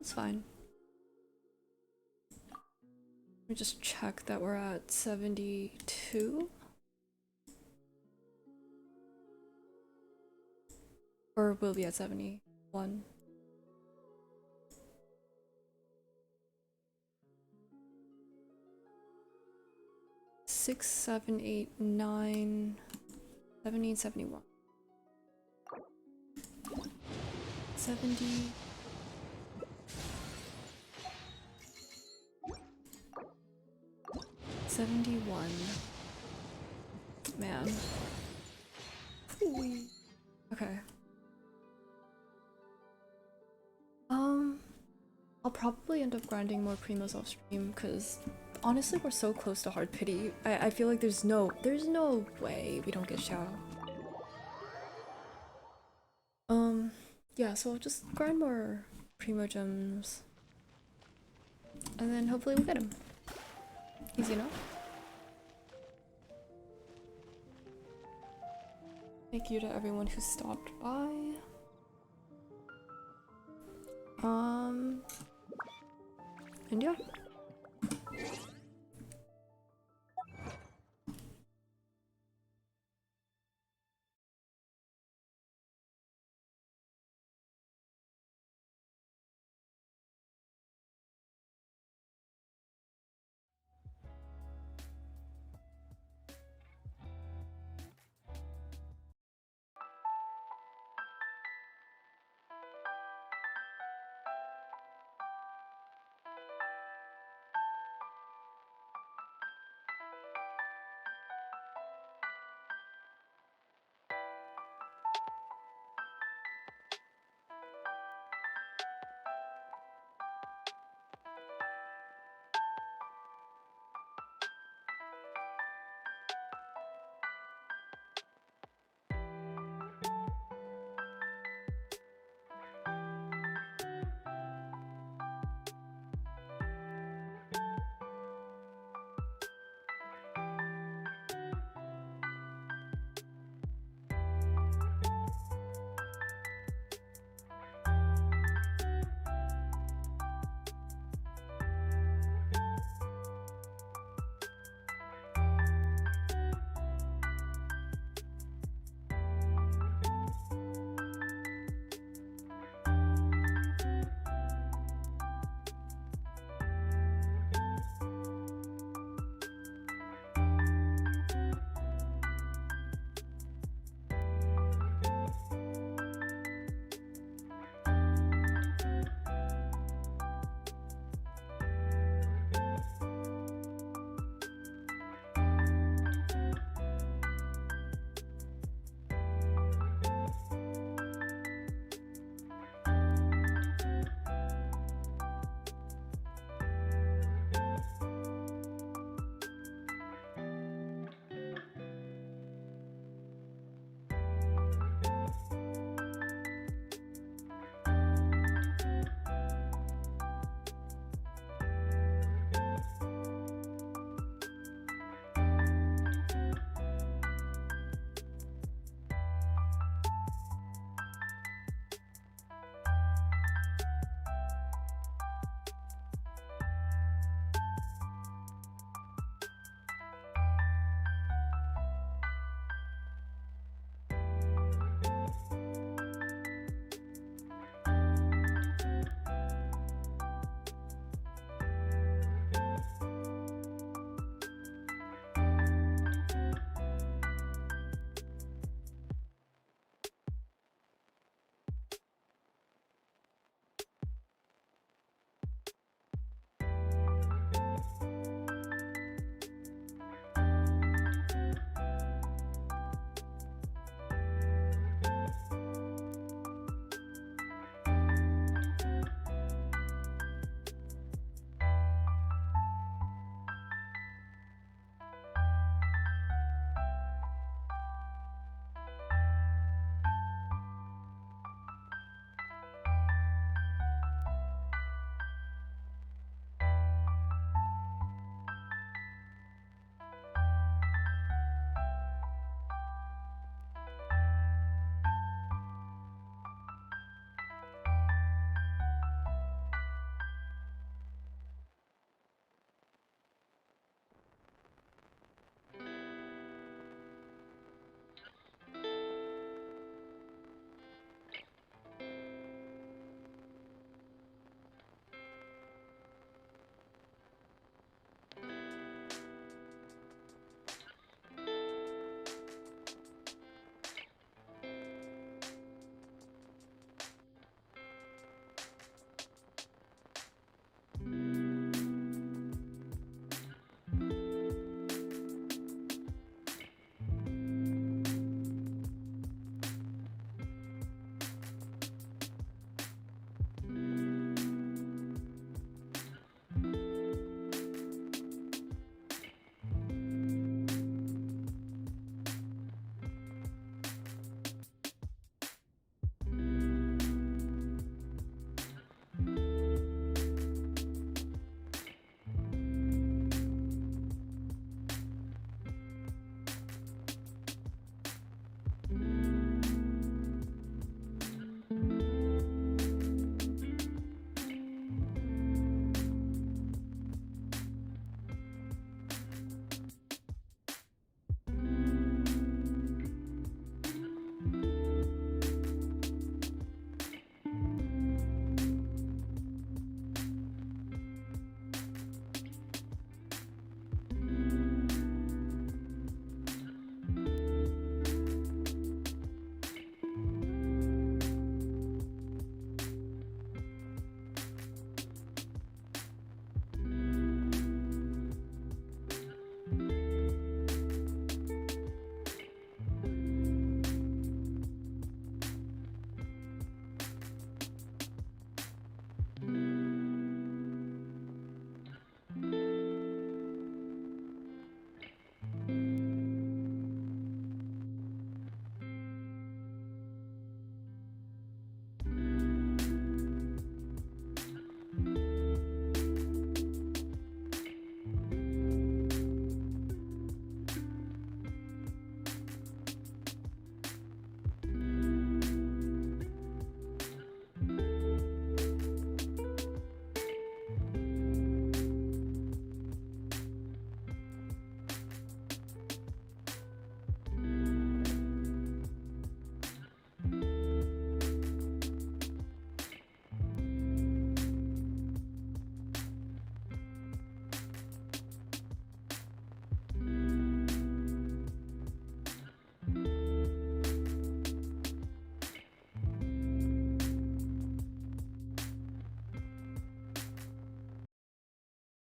It's fine. Let me just check that we're at 72? Or we'll be at 71. Six, 7, 8, 9, 70, 71. 70. $71. Man. Ooh. Okay. I'll probably end up grinding more primos off stream because honestly we're so close to hard pity. I feel like there's no way we don't get XIAO. Yeah, so I'll just grind more primo gems and then hopefully we'll get him. Easy enough. Thank you to everyone who stopped by. And yeah.